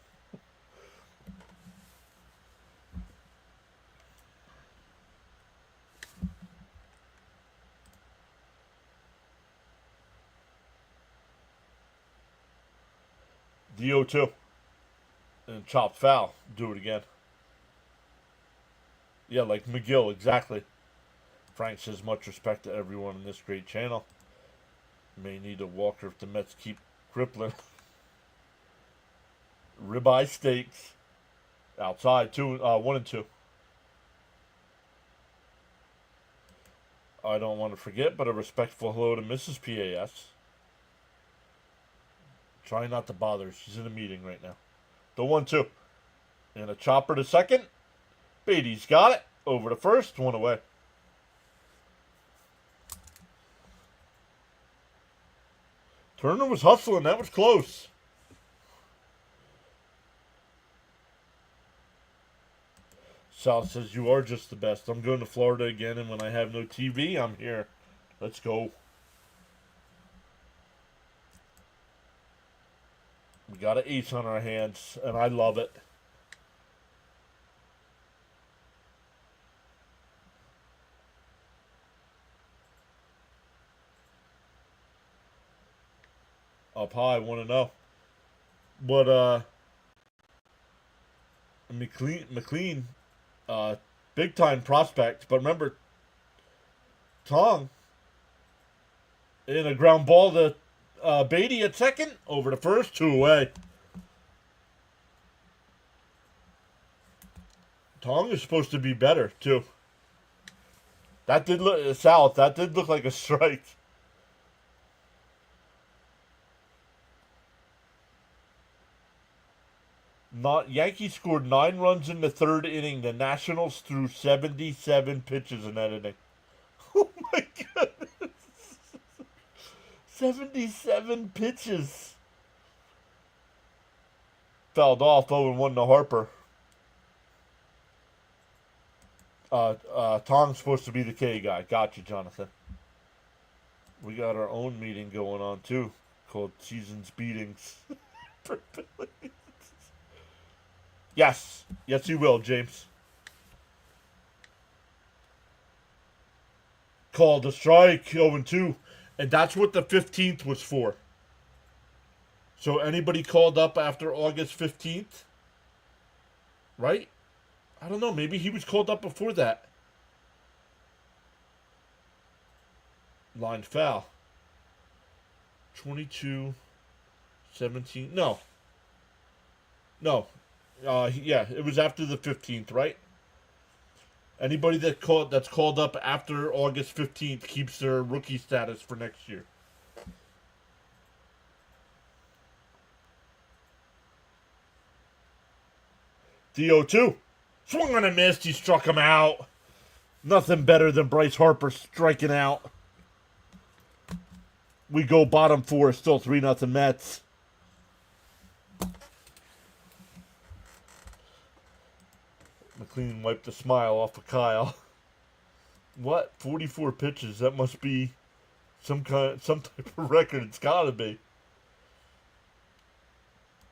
DO2. And chop foul. Do it again. Yeah, like McGill, exactly. Frank says much respect to everyone in this great channel. May need a walker if the Mets keep crippling. Ribeye steaks. Outside, 1 and 2. I don't want to forget, but a respectful hello to Mrs. PAS. Try not to bother her. She's in a meeting right now. The 1-2. And a chopper to second. Beatty's got it. Over to first. One away. Turner was hustling. That was close. Sal says, you are just the best. I'm going to Florida again, and when I have no TV, I'm here. Let's go. We got an ace on our hands, and I love it. Up high, 1-0. But, McLean, big time prospect. But remember, Tong in a ground ball to Beatty at second. Over to first, 2 away. Tong is supposed to be better, too. That did look, South, that did look like a strike. Yankees scored 9 runs in the 3rd inning. The Nationals threw 77 pitches in that inning. Oh my goodness. 77 pitches. Fouled off 0-1 to Harper. Tong's supposed to be the K guy. Gotcha, Jonathan. We got our own meeting going on too, called Seasons Beatings. Yes. Yes, you will, James. Called a strike, 0-2. And that's what the 15th was for. So anybody called up after August 15th? Right? I don't know. Maybe he was called up before that. Line foul. 22, 17. No. Yeah, it was after the 15th, right? Anybody that's called up after August 15th keeps their rookie status for next year. DO2. Swung on a miss. He struck him out. Nothing better than Bryce Harper striking out. We go bottom 4. Still 3-0 Mets. McLean wiped a smile off of Kyle. What? 44 pitches? That must be some type of record. It's gotta be.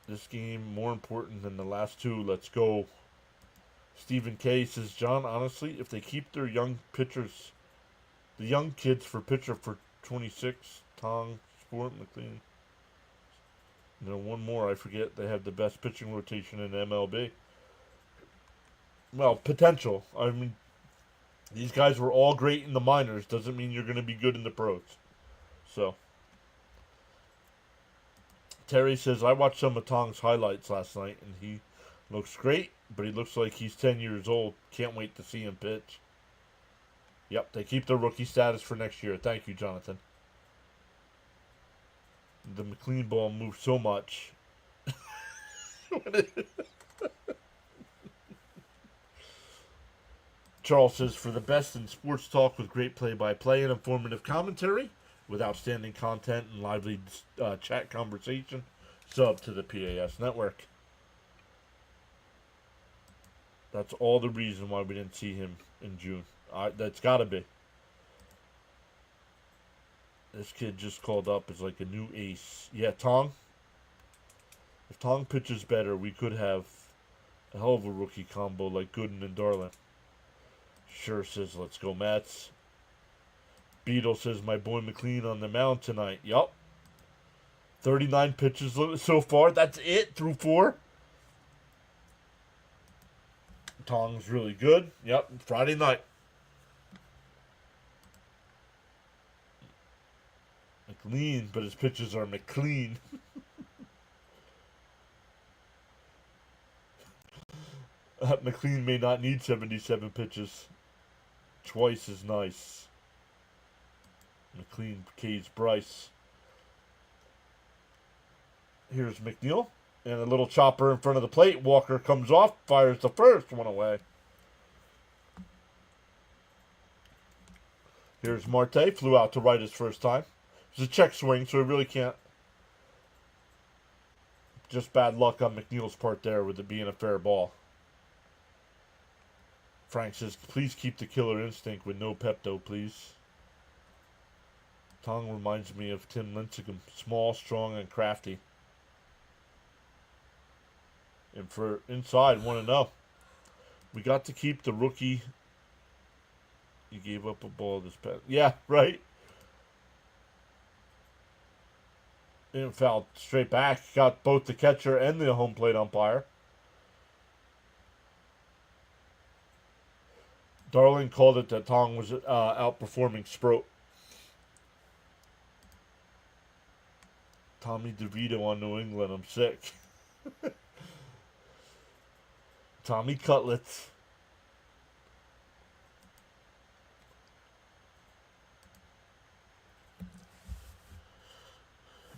This game more important than the last 2. Let's go. Stephen K says, John, honestly, if they keep their young pitchers, the young kids for pitcher for 26, Tong, Sport, McLean. And then one more, I forget. They have the best pitching rotation in MLB. Well, potential. I mean, these guys were all great in the minors. Doesn't mean you're going to be good in the pros. So, Terry says, I watched some of Tong's highlights last night, and he looks great, but he looks like he's 10 years old. Can't wait to see him pitch. Yep, they keep their rookie status for next year. Thank you, Jonathan. The McLean ball moves so much. Charles says, for the best in sports talk with great play-by-play and informative commentary, with outstanding content and lively chat conversation, sub to the PAS network. That's all the reason why we didn't see him in June. That's got to be. This kid just called up as like a new ace. Yeah, Tong. If Tong pitches better, we could have a hell of a rookie combo like Gooden and Darlin. Sure says, let's go, Mets. Beetle says, my boy McLean on the mound tonight. Yup. 39 pitches so far. That's it through 4. Tong's really good. Yep, Friday night. McLean, but his pitches are McLean. McLean may not need 77 pitches. Twice as nice. McLean K's Bryce. Here's McNeil. And a little chopper in front of the plate. Walker comes off, fires the first one away. Here's Marte. Flew out to right his first time. It's a check swing, so he really can't. Just bad luck on McNeil's part there with it being a fair ball. Frank says, please keep the killer instinct with no Pepto, please. Tong reminds me of Tim Lincecum. Small, strong, and crafty. And for inside, 1-0. We got to keep the rookie. He gave up a ball this past. Yeah, right. And fouled straight back. Got both the catcher and the home plate umpire. Darling called it that Tong was outperforming Sproat. Tommy DeVito on New England. I'm sick. Tommy Cutlets.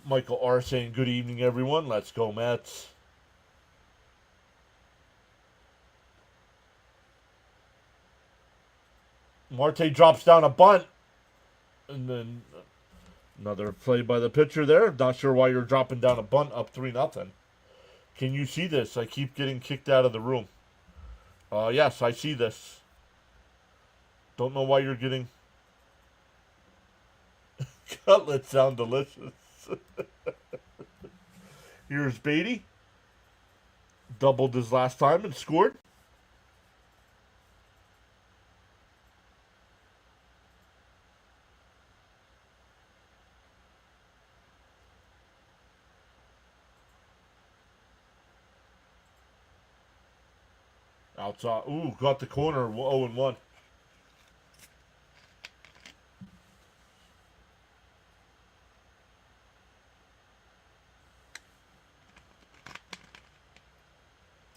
Michael R. saying, good evening, everyone. Let's go, Mets. Marte drops down a bunt. And then another play by the pitcher there. Not sure why you're dropping down a bunt up 3-0. Can you see this? I keep getting kicked out of the room. Yes, I see this. Don't know why you're getting... Cutlets sound delicious. Here's Beatty. Doubled his last time and scored. Outside. Ooh, got the corner. 0-1.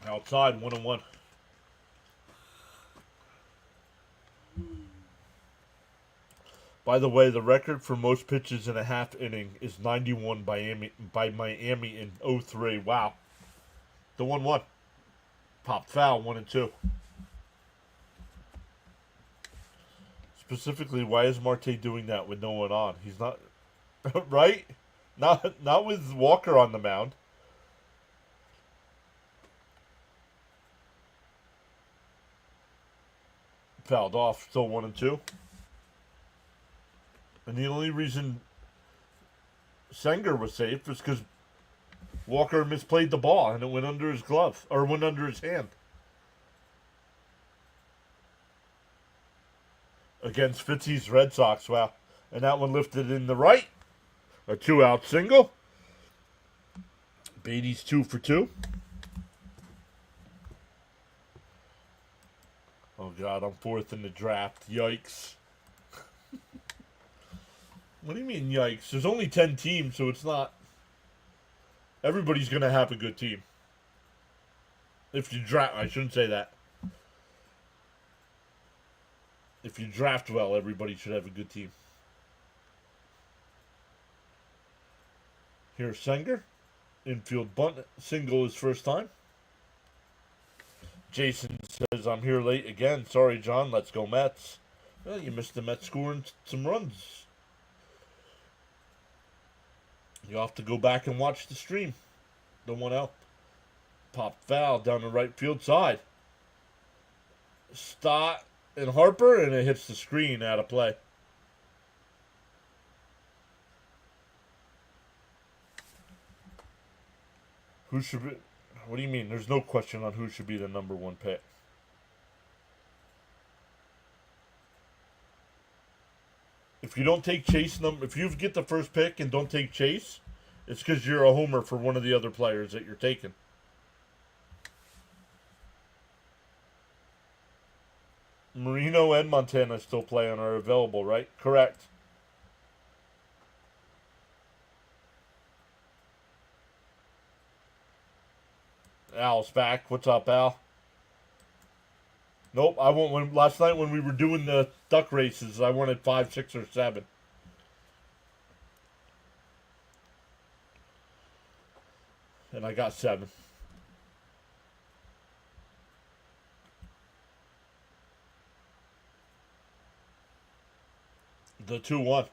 Outside, 1-1. By the way, the record for most pitches in a half inning is 91 by Miami in 03. Wow. The 1-1. Popped foul, 1-2. Specifically, why is Marte doing that with no one on? He's not... right? Not with Walker on the mound. Fouled off, still 1-2. And the only reason Senger was safe is because Walker misplayed the ball and it went under his glove, or went under his hand. Against Fitzy's Red Sox, wow. And that one lifted in the right. A 2-out single. Beatty's 2 for 2. Oh, God, I'm 4th in the draft. Yikes. What do you mean, yikes? There's only 10 teams, so it's not... Everybody's going to have a good team. If you draft... I shouldn't say that. If you draft well, everybody should have a good team. Here's Senger. Infield bunt. Single his first time. Jason says, I'm here late again. Sorry, John. Let's go, Mets. Well, you missed the Mets scoring some runs. You'll have to go back and watch the stream. The 1-out. Pop foul down the right field side. Stott and Harper, and it hits the screen out of play. Who should be? What do you mean? There's no question on who should be the number one pick. If you don't take Chase, if you get the first pick and don't take Chase, it's because you're a homer for one of the other players that you're taking. Marino and Montana still playing are available, right? Correct. Al's back. What's up, Al? Nope, I won last night when we were doing the duck races. I wanted 5, 6, or 7. And I got 7. The 2-1.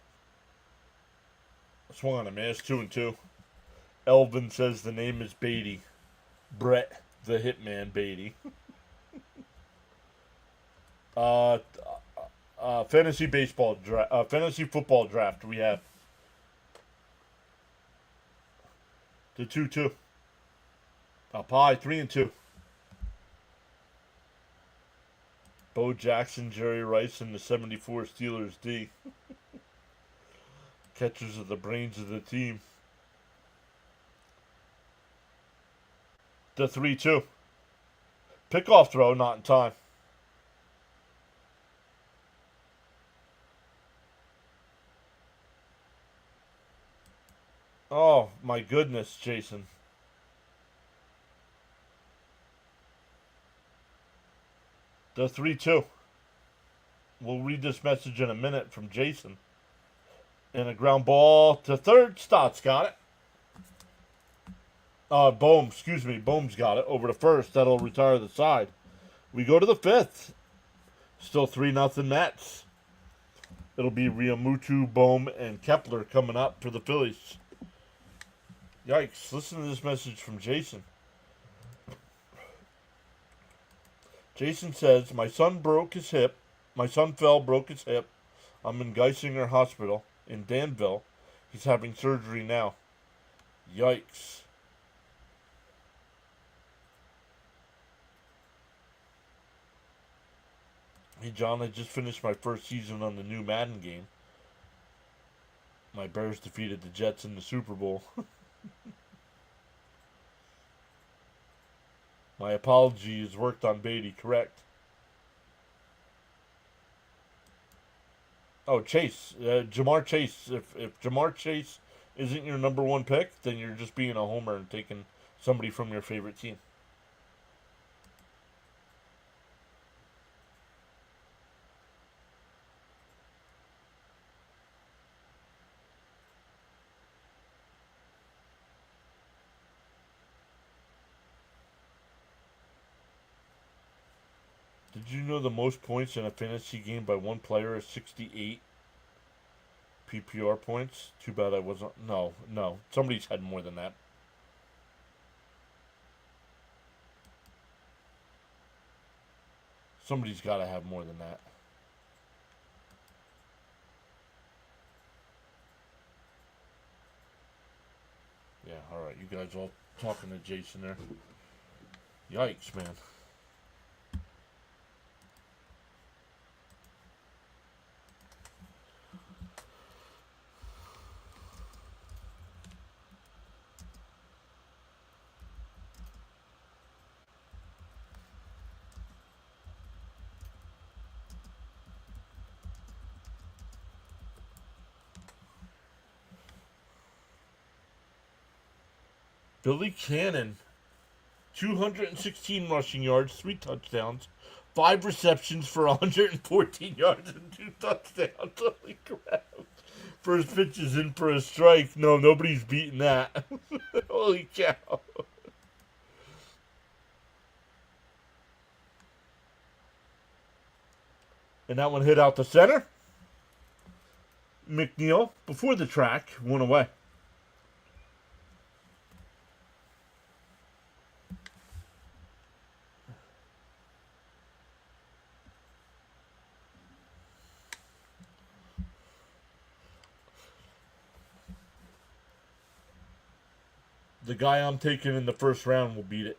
Swung on him, man. It's 2-2. Elvin says the name is Beatty. Brett, the Hitman Beatty. Fantasy baseball draft, fantasy football draft. We have the 2-2. Up high, 3-2. Bo Jackson, Jerry Rice, and the 74 Steelers D. Catchers are the brains of the team. The 3-2. Pickoff throw, not in time. Oh, my goodness, Jason. The 3-2. We'll read this message in a minute from Jason. And a ground ball to third. Stott's got it. Bohm's got it over to first. That'll retire the side. We go to the 5th. Still 3-0 Mets. It'll be Realmuto, Bohm, and Kepler coming up for the Phillies. Yikes. Listen to this message from Jason. Jason says, my son broke his hip. My son fell, broke his hip. I'm in Geisinger Hospital in Danville. He's having surgery now. Yikes. Hey, John, I just finished my first season on the new Madden game. My Bears defeated the Jets in the Super Bowl. My apologies worked on Beatty, correct? Oh, Chase. Jamar Chase. If Jamar Chase isn't your number one pick, then you're just being a homer and taking somebody from your favorite team. Did you know the most points in a fantasy game by one player is 68 PPR points? Too bad I wasn't. No. Somebody's had more than that. Somebody's got to have more than that. Yeah, alright. You guys all talking to Jason there. Yikes, man. Billy Cannon, 216 rushing yards, 3 touchdowns, 5 receptions for 114 yards and 2 touchdowns. Holy crap. First pitch is in for a strike. No, nobody's beating that. Holy cow. And that one hit out the center. McNeil, before the track, went away. The guy I'm taking in the first round will beat it.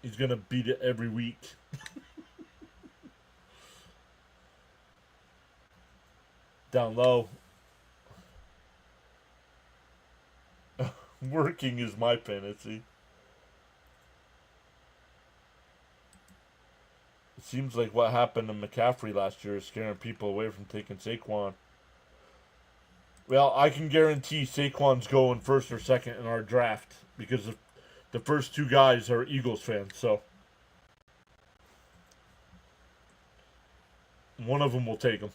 He's going to beat it every week. Down low. Working is my fantasy. It seems like what happened to McCaffrey last year is scaring people away from taking Saquon. Well, I can guarantee Saquon's going first or second in our draft because the first two guys are Eagles fans, so one of them will take him.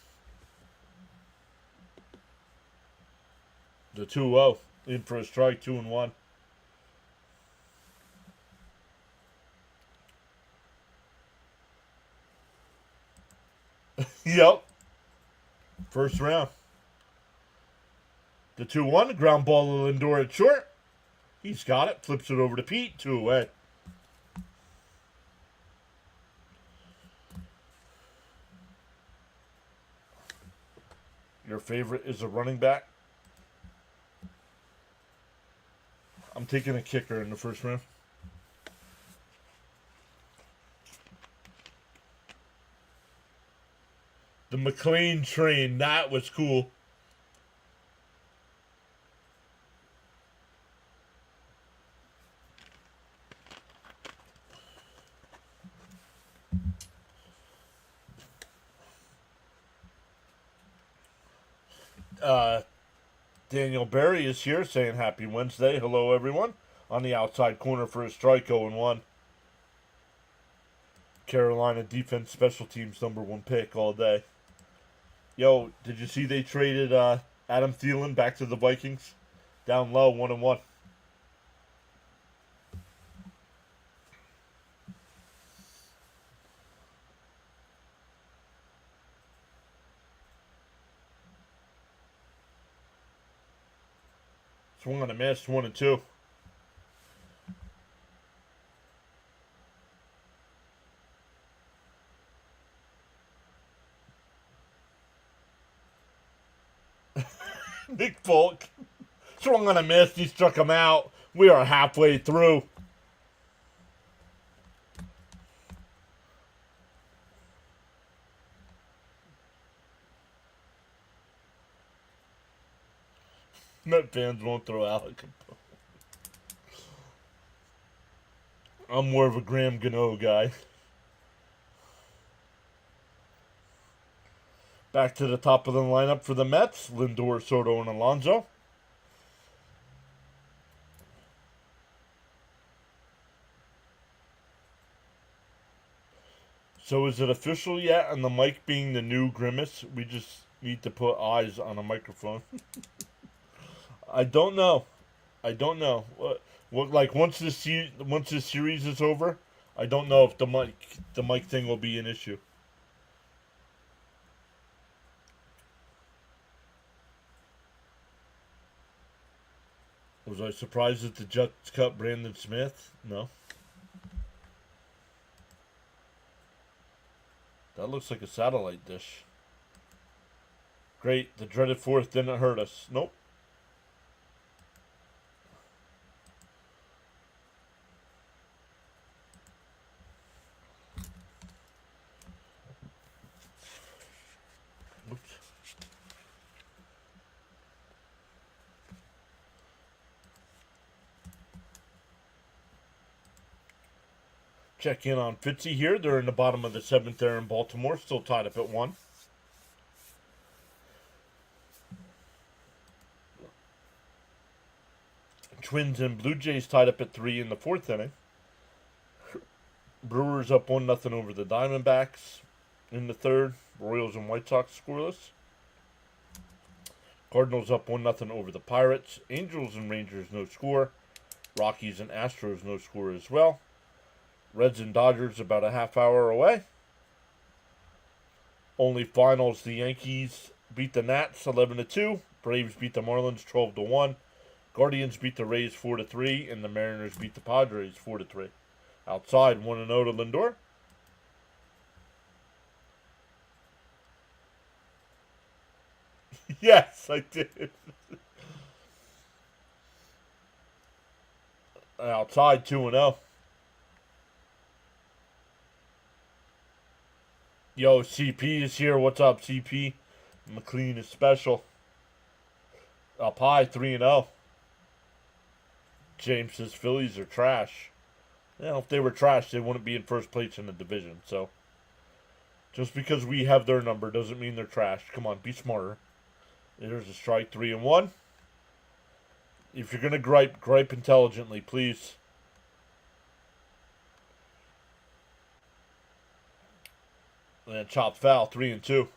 The 2-0 in for a strike, 2-1. Yep. First round. The 2-1, ground ball to Lindor at short. He's got it, flips it over to Pete, 2 away. Your favorite is a running back? I'm taking a kicker in the first round. The McLean train, that was cool. Daniel Berry is here saying happy Wednesday. Hello, everyone. On the outside corner for a strike, 0-1. Carolina defense special teams #1 pick all day. Yo, did you see they traded Adam Thielen back to the Vikings? Down low, 1-1. Swung on a miss, 1-2. Nick Folk. Swung on a miss, he struck him out. We are halfway through. Met fans won't throw Alec. I'm more of a Graham Gano guy. Back to the top of the lineup for the Mets. Lindor, Soto, and Alonso. So is it official yet on the mic being the new Grimace? We just need to put eyes on a microphone. I don't know. What like once this series is over, I don't know if the mic thing will be an issue. Was I surprised that the Jets cut Brandon Smith? No. That looks like a satellite dish. Great. The dreaded fourth didn't hurt us. Nope. Oops. Check in on Fitzy here. They're in the bottom of the 7th there in Baltimore. Still tied up at 1. Twins and Blue Jays tied up at 3 in the 4th inning. Brewers up 1-0 over the Diamondbacks in the 3rd. Royals and White Sox scoreless. Cardinals up 1-0 over the Pirates. Angels and Rangers no score. Rockies and Astros no score as well. Reds and Dodgers about a half hour away. Only finals, the Yankees beat the Nats 11-2. Braves beat the Marlins 12-1. Guardians beat the Rays 4-3. And the Mariners beat the Padres 4-3. Outside 1-0 to Lindor. Yes, I did. Outside 2-0. Yo, CP is here. What's up, CP? McLean is special. Up high 3-0. James says Phillies are trash. Yeah, if they were trash, they wouldn't be in first place in the division. So, just because we have their number doesn't mean they're trash. Come on, be smarter. There's a strike, 3-1. If you're gonna gripe intelligently, please. And chopped foul, 3-2.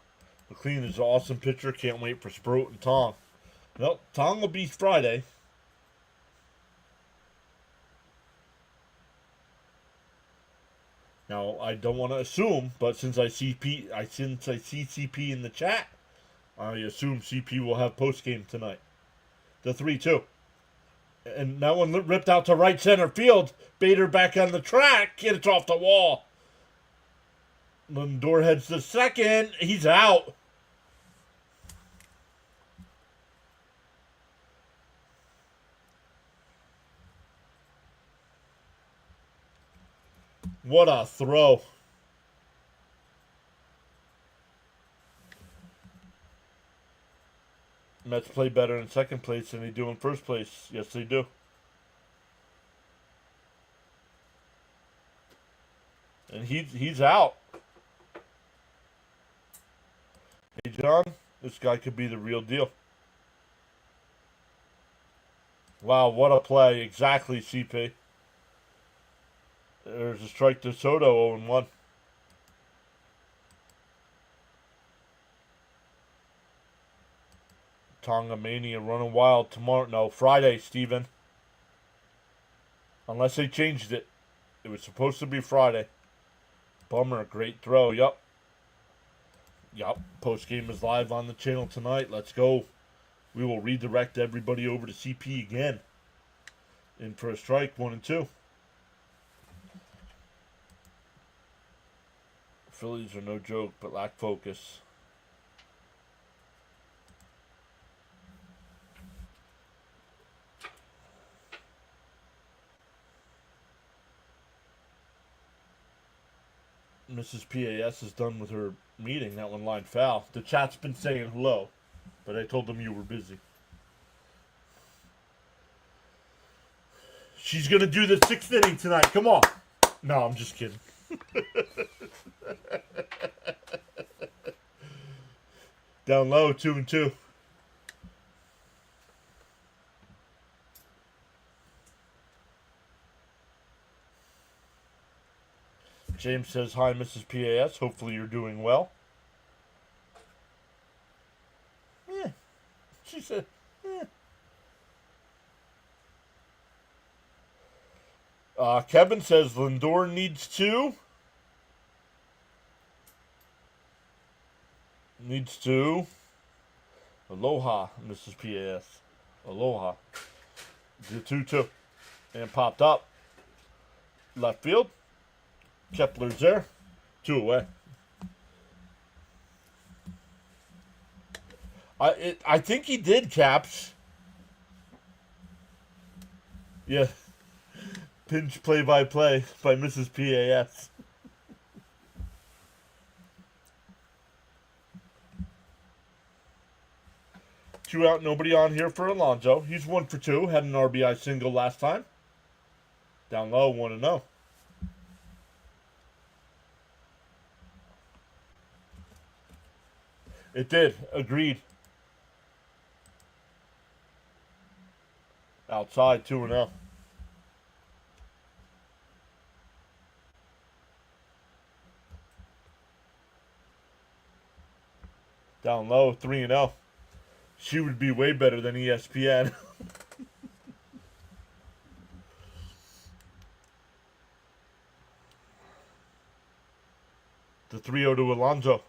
McLean is an awesome pitcher. Can't wait for Sproat and Tong. Nope, Tong will be Friday. Now I don't want to assume, but since I see CP in the chat, I assume CP will have post game tonight. The 3-2. And that one ripped out to right center field. Bader back on the track. It's off the wall. Lindor heads to second. He's out. What a throw. Mets play better in second place than they do in first place. Yes, they do. And he's out. Hey, John, this guy could be the real deal. Wow, what a play. Exactly, CP. There's a strike to Soto, 0-1. Tonga Mania running wild tomorrow. No, Friday, Steven. Unless they changed it. It was supposed to be Friday. Bummer. Great throw. Yup. Post game is live on the channel tonight. Let's go. We will redirect everybody over to CP again. In for a strike, 1-2. Phillies are no joke, but lack focus. Mrs. PAS is done with her meeting. That one line foul. The chat's been saying hello, but I told them you were busy. She's going to do the 6th inning tonight. Come on. No, I'm just kidding. Down low, 2-2. James says, hi, Mrs. PAS. Hopefully you're doing well. Yeah. She said, yeah. Kevin says Lindor needs to. Aloha, Mrs. PAS. Aloha. The 2-2. And popped up. Left field. Kepler's there. 2 away. I think he did, Caps. Yeah. Pinch play-by-play by Mrs. PAS. 2 out, nobody on here for Alonso. He's 1 for 2. Had an RBI single last time. Down low, 1-0. It did. Agreed. Outside, 2-0. Down low, 3-0. She would be way better than ESPN. The 3-0 to Alonso.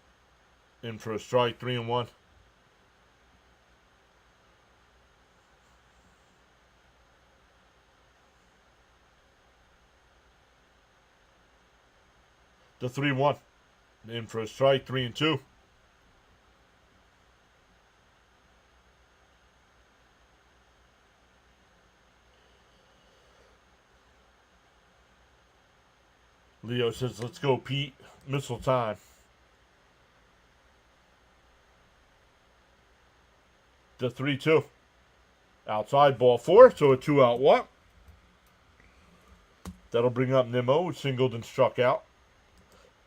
In for a strike, 3-1. The 3-1. In for a strike, 3-2. Leo says, let's go, Pete. Missile time. The 3-2. Outside, ball 4, so a 2-out walk. That'll bring up Nimmo, who singled and struck out.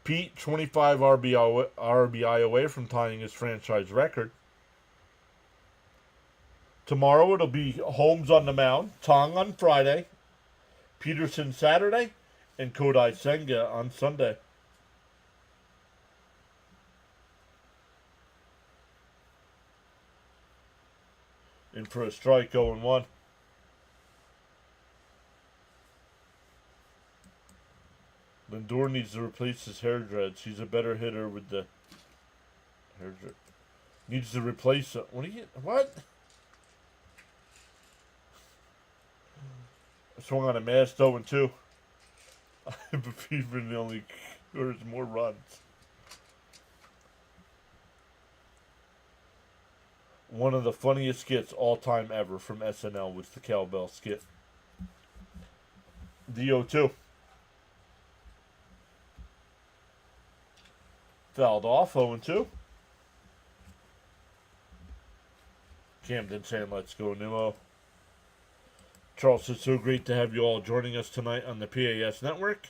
Pete, 25 RBI away from tying his franchise record. Tomorrow it'll be Holmes on the mound, Tong on Friday, Peterson Saturday, and Kodai Senga on Sunday. In for a strike, 0-1. Lindor needs to replace his hair dreads. He's a better hitter with the hair dreads. Needs to replace it. What? Swung on a mass, 0-2. I have a fever and only scores more runs. One of the funniest skits all time ever from SNL was the cowbell skit. The 0-2. Fouled off, 0-2. Camden saying, let's go, Nimmo. Charles, it's so great to have you all joining us tonight on the PAS Network.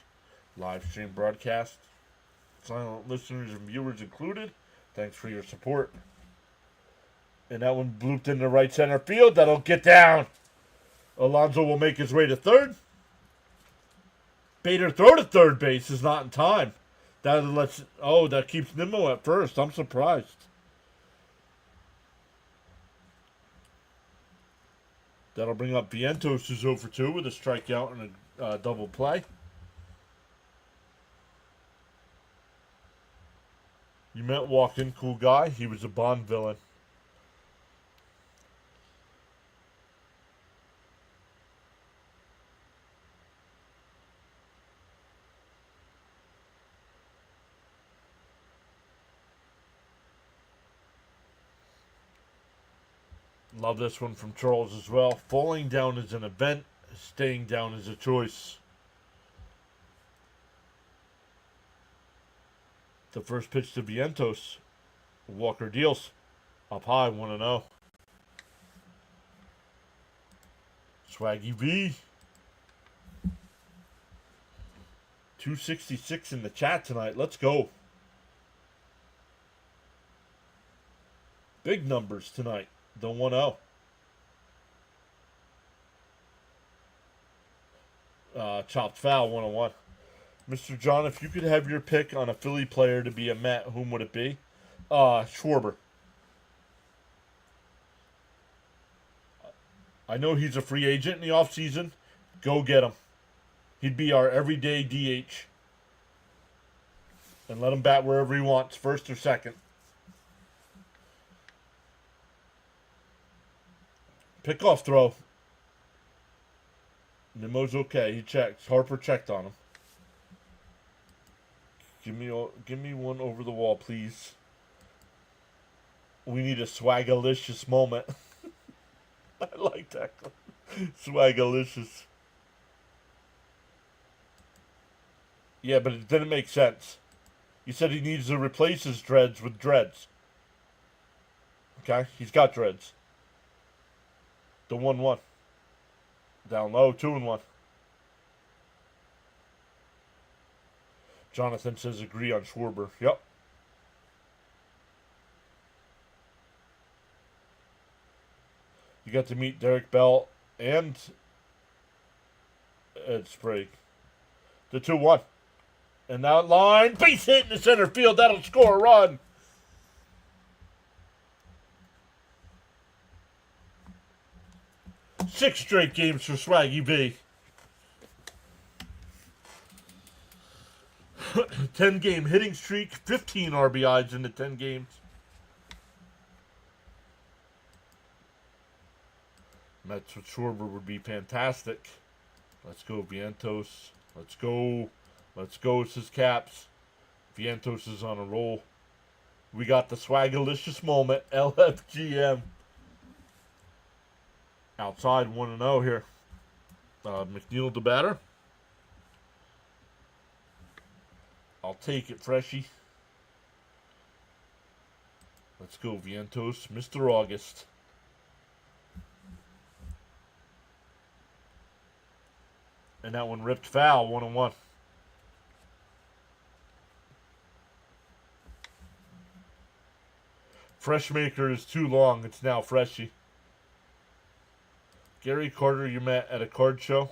Live stream broadcast. Silent listeners and viewers included. Thanks for your support. And that one blooped into right center field. That'll get down. Alonso will make his way to third. Bader throw to third base is not in time. That keeps Nimmo at first. I'm surprised. That'll bring up Vientos, who's 0-2 with a strikeout and a double play. You met Walken, cool guy. He was a Bond villain. Love this one from Charles as well. Falling down is an event. Staying down is a choice. The first pitch to Vientos. Walker deals. Up high, 1-0. Swaggy V. 266 in the chat tonight. Let's go. Big numbers tonight. The 1-0. Chopped foul, 1-1. Mr. John, if you could have your pick on a Philly player to be a Met, whom would it be? Schwarber. I know he's a free agent in the offseason. Go get him. He'd be our everyday DH. And let him bat wherever he wants, first or second. Pickoff throw. Nimmo's okay. He checks. Harper checked on him. Give me one over the wall, please. We need a swagalicious moment. I like that. Swagalicious. Yeah, but it didn't make sense. You said he needs to replace his dreads with dreads. Okay? He's got dreads. The 1-1. Down low, 2-1. Jonathan says agree on Schwarber. Yep. You got to meet Derek Bell and Ed Sprague. The 2-1. And that line, base hit in the center field. That'll score a run. Six straight games for Swaggy V. 10-game hitting streak, 15 RBIs in the 10 games. Mets with Schwarber would be fantastic. Let's go, Vientos. Let's go. Let's go, says Caps. Vientos is on a roll. We got the swagalicious moment. LFGM. Outside, 1-0 here. McNeil the batter. take it, Freshie. Let's go, Vientos. Mr. August. And that one ripped foul, 1-1. Freshmaker is too long. It's now Freshie. Gary Carter, you met at a card show.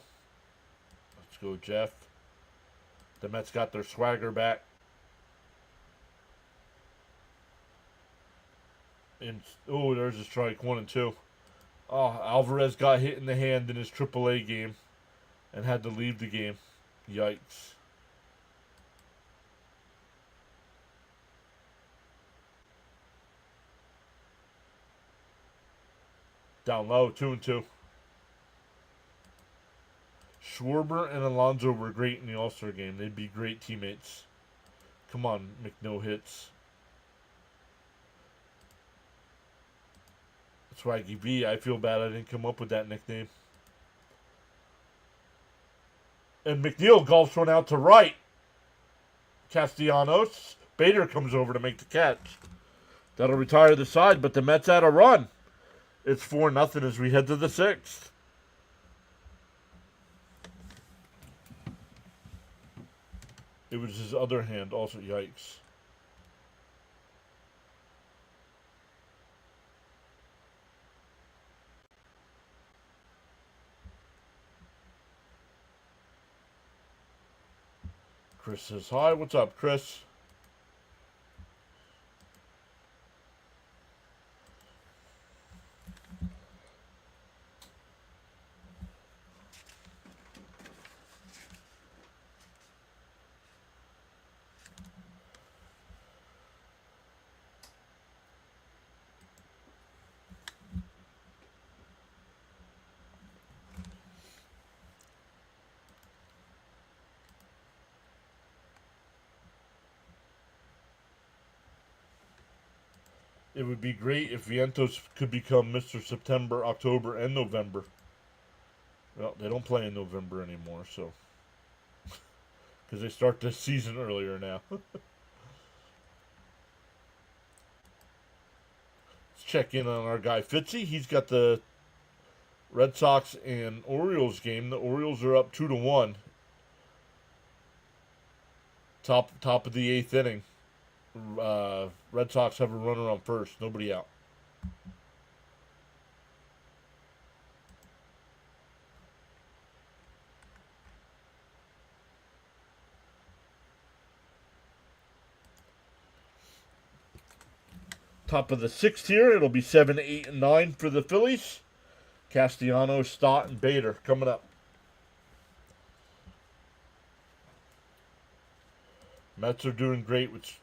Let's go, Jeff. The Mets got their swagger back. And, oh, there's a strike, 1 and 2. Oh, Alvarez got hit in the hand in his AAA game and had to leave the game. Yikes. Down low, 2 and 2. Schwarber and Alonso were great in the All-Star game. They'd be great teammates. Come on, McNo hits. Swaggy V, I feel bad I didn't come up with that nickname. And McNeil golfs one out to right. Castellanos. Bader comes over to make the catch. That'll retire the side, but the Mets had a run. It's 4-0 as we head to the 6th. It was his other hand, also, yikes. Chris says hi. What's up, Chris? It would be great if Vientos could become Mr. September, October, and November. Well, they don't play in November anymore, so. Because they start the season earlier now. Let's check in on our guy Fitzy. He's got the Red Sox and Orioles game. The Orioles are up 2-1. Top of the 8th inning. Red Sox have a runner on first. Nobody out. Top of the 6th here. It'll be 7, 8, and 9 for the Phillies. Castellanos, Stott, and Bader coming up. Mets are doing great with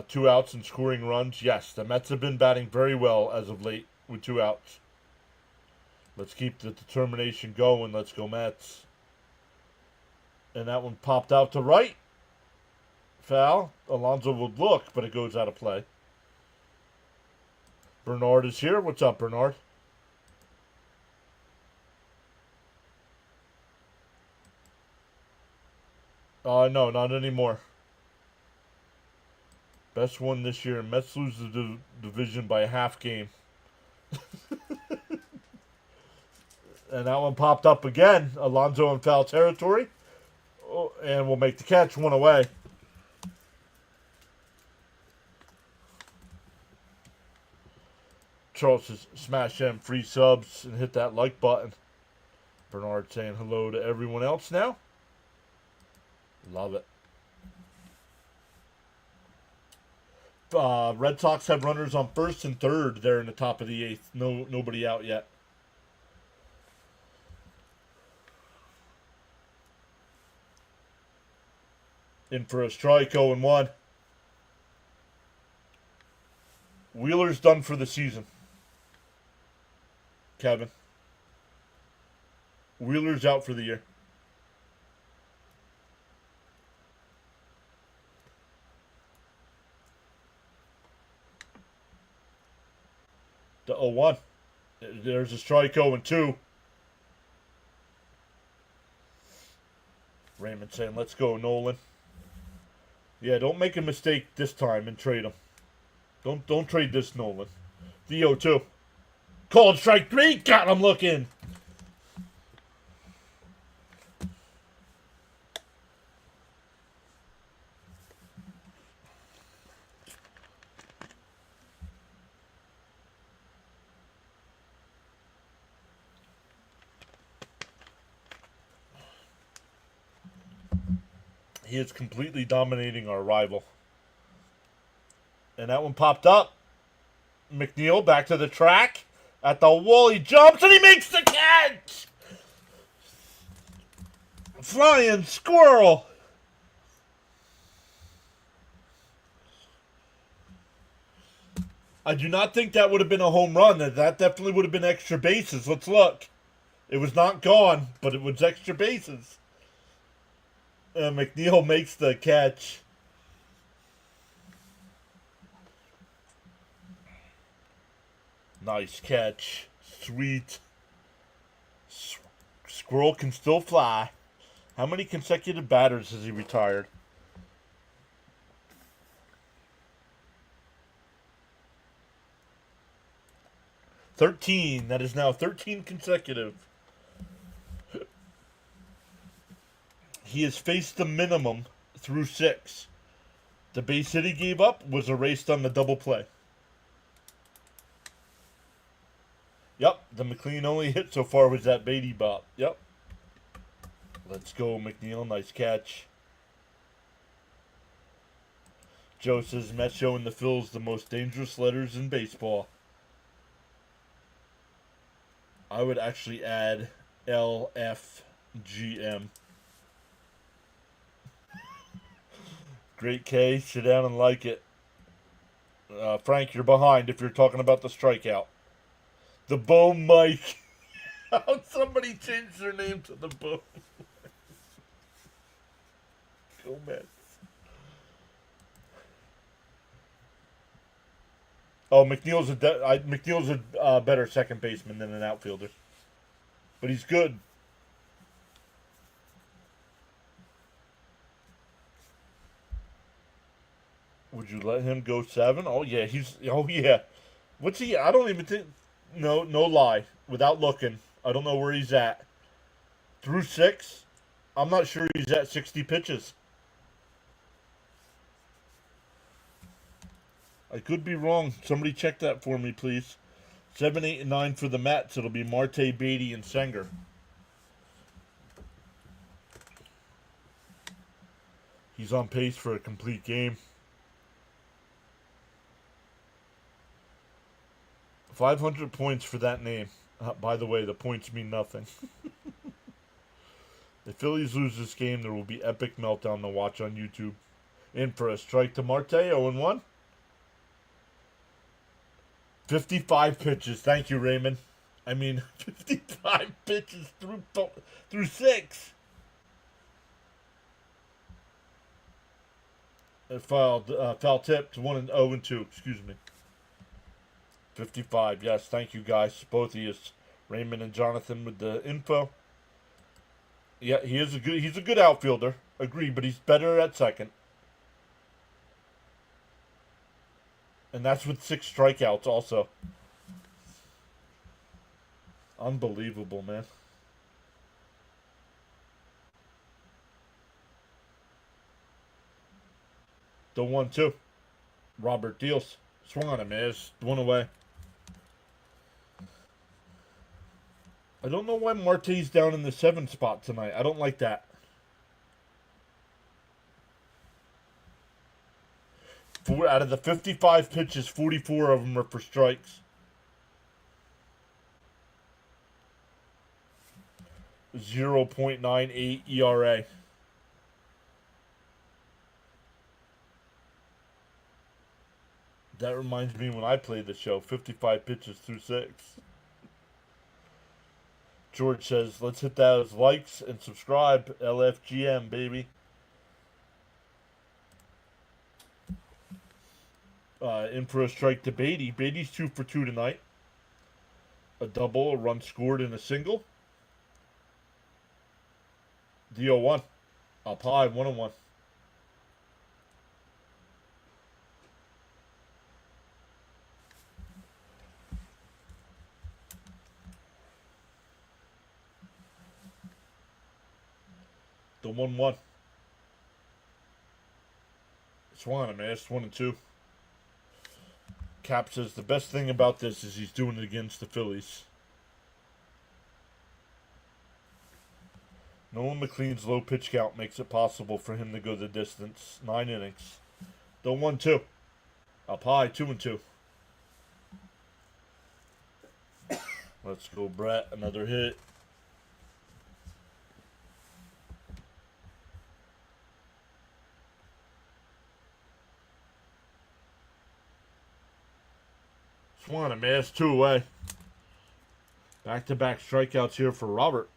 2 outs and scoring runs. Yes, the Mets have been batting very well as of late with 2 outs. Let's keep the determination going. Let's go, Mets. And that one popped out to right. Foul. Alonso would look, but it goes out of play. Bernard is here. What's up, Bernard? No, not anymore. Best one this year. Mets lose the division by a half game. And that one popped up again. Alonso in foul territory. Oh, and we'll make the catch. 1 away. Charles says, smash them free subs and hit that like button. Bernard saying hello to everyone else now. Love it. Red Sox have runners on first and third there in the top of the 8th. Nobody out yet. In for a strike, 0-1. Wheeler's done for the season. Kevin. Wheeler's out for the year. The 0-1. There's a strike, 0-2. Raymond saying, let's go, Nolan. Yeah, don't make a mistake this time and trade him. Don't trade this Nolan. The 0-2. Called strike 3. God, I'm looking. He is completely dominating our rival. And that one popped up. McNeil back to the track. At the wall, he jumps and he makes the catch! Flying squirrel! I do not think that would have been a home run. That definitely would have been extra bases. Let's look. It was not gone, but it was extra bases. McNeil makes the catch. Nice catch. Sweet. Squirrel can still fly. How many consecutive batters has he retired? $13. That is now 13 consecutive. He has faced the minimum through 6. The base hit he gave up was erased on the double play. Yep, the McLean only hit so far was that Beatty bop. Yep. Let's go, McNeil. Nice catch. Joe says Mets showing the Phils the most dangerous letters in baseball. I would actually add LFGM. Great K. Sit down and like it. Frank, you're behind if you're talking about the strikeout. The Bo Mike. How somebody changed their name to the Bo. Go Mets. Oh, McNeil's a better second baseman than an outfielder, but he's good. Would you let him go 7? Oh yeah, Oh yeah. What's he? I don't even think. No lie. Without looking, I don't know where he's at. Through 6, I'm not sure he's at 60 pitches. I could be wrong. Somebody check that for me, please. 7, 8, and 9 for the Mets. It'll be Marte, Beatty, and Senger. He's on pace for a complete game. 500 points for that name. By the way, the points mean nothing. If Phillies lose this game, there will be epic meltdown to watch on YouTube. In for a strike to Marte, 0-1. 55 pitches. Thank you, Raymond. 55 pitches through 6. Foul tipped. 0-2. Excuse me. 55. Yes, thank you guys, both of you, Raymond and Jonathan, with the info. Yeah, he's a good outfielder. Agree, but he's better at second. And that's with 6 strikeouts also. Unbelievable, man. The 1-2. Robert deals. Swung on him, man. It's 1 away. I don't know why Marte's down in the 7 spot tonight. I don't like that. Out of the 55 pitches, 44 of them are for strikes. 0.98 ERA. That reminds me when I played the show. 55 pitches through 6. George says, let's hit those likes and subscribe. LFGM, baby. In for a strike to Beatty. Beatty's 2 for 2 tonight. A double, a run scored, and a single. The 0-1. Up high, 1-1. The 1-1. Swung and a miss. 1-2. Cap says the best thing about this is he's doing it against the Phillies. Nolan McLean's low pitch count makes it possible for him to go the distance. 9 innings. The 1-2. Up high. 2-2. Let's go, Brett. Another hit. Swung and a miss. 2 away. Back-to-back strikeouts here for Robert.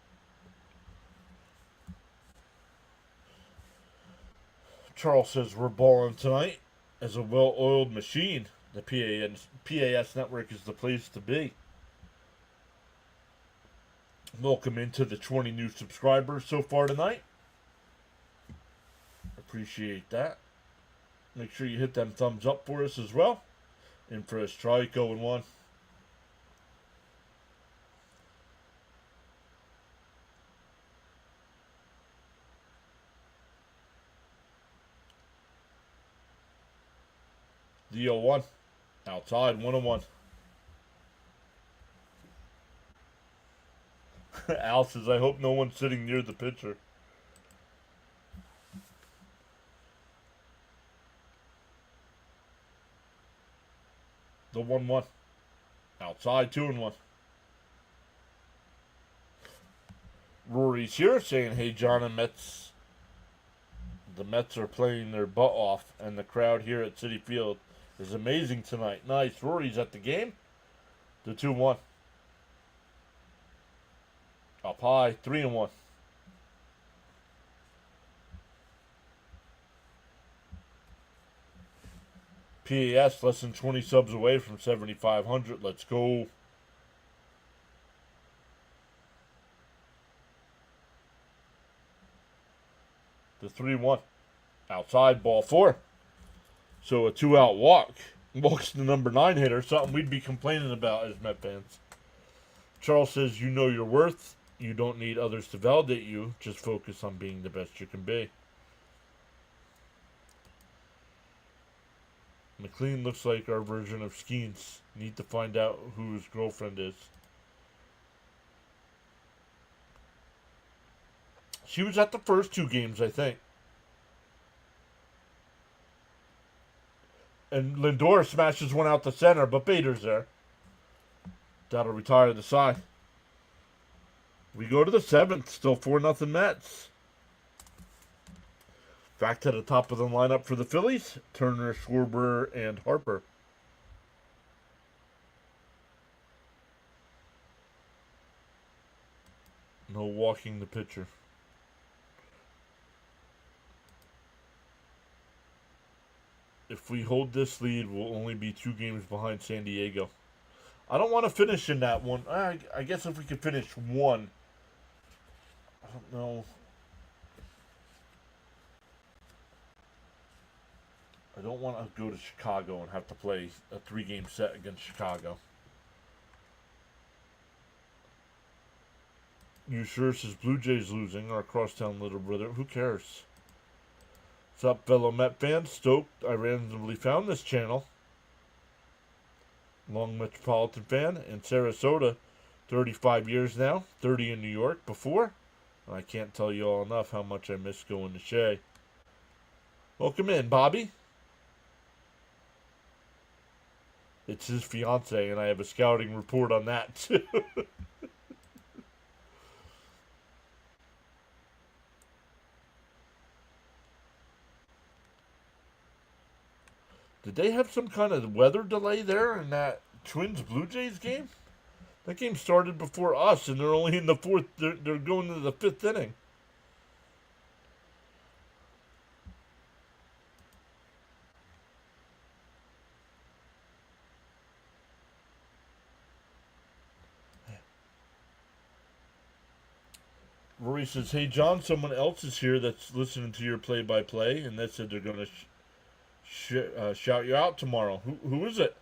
Charles says we're balling tonight. As a well-oiled machine, the PAS network is the place to be. Welcome into the 20 new subscribers so far tonight. Appreciate that. Make sure you hit them thumbs up for us as well. In for a strike, 0-1. The 0-1. Outside, 1-1. Al says, I hope no one's sitting near the pitcher. The 1-1. Outside, 2-1. Rory's here saying, hey, John and Mets. The Mets are playing their butt off, and the crowd here at Citi Field is amazing tonight. Nice. Rory's at the game. The 2-1. Up high, 3-1. PAS less than 20 subs away from 7,500. Let's go. The 3-1. Outside, ball 4. So a 2-out walk. Walks the number 9 hitter. Something we'd be complaining about as Met fans. Charles says, you know your worth. You don't need others to validate you. Just focus on being the best you can be. McLean looks like our version of Skeens. Need to find out who his girlfriend is. She was at the first 2 games, I think. And Lindor smashes one out the center, but Bader's there. That'll retire the side. We go to the 7th. Still 4-0 Mets. Back to the top of the lineup for the Phillies. Turner, Schwarber, and Harper. No walking the pitcher. If we hold this lead, we'll only be 2 games behind San Diego. I don't want to finish in that one. I guess if we could finish 1. I don't know. I don't want to go to Chicago and have to play a 3-game set against Chicago. You sure says Blue Jays losing, our crosstown little brother. Who cares? What's up, fellow Met fans? Stoked I randomly found this channel. Long Metropolitan fan in Sarasota. 35 years now. 30 in New York before. I can't tell you all enough how much I miss going to Shea. Welcome in, Bobby. It's his fiance, and I have a scouting report on that, too. Did they have some kind of weather delay there in that Twins-Blue Jays game? That game started before us, and they're only in the 4th. They're going to the 5th inning. Rory says, hey, John, someone else is here that's listening to your play-by-play, and they said they're going to shout you out tomorrow. Who is it?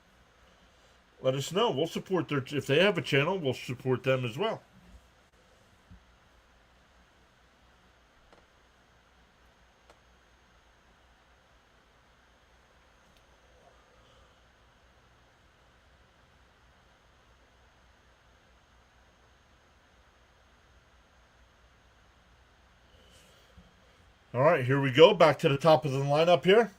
Let us know. We'll support their... If they have a channel, we'll support them as well. All right, here we go. Back to the top of the lineup here.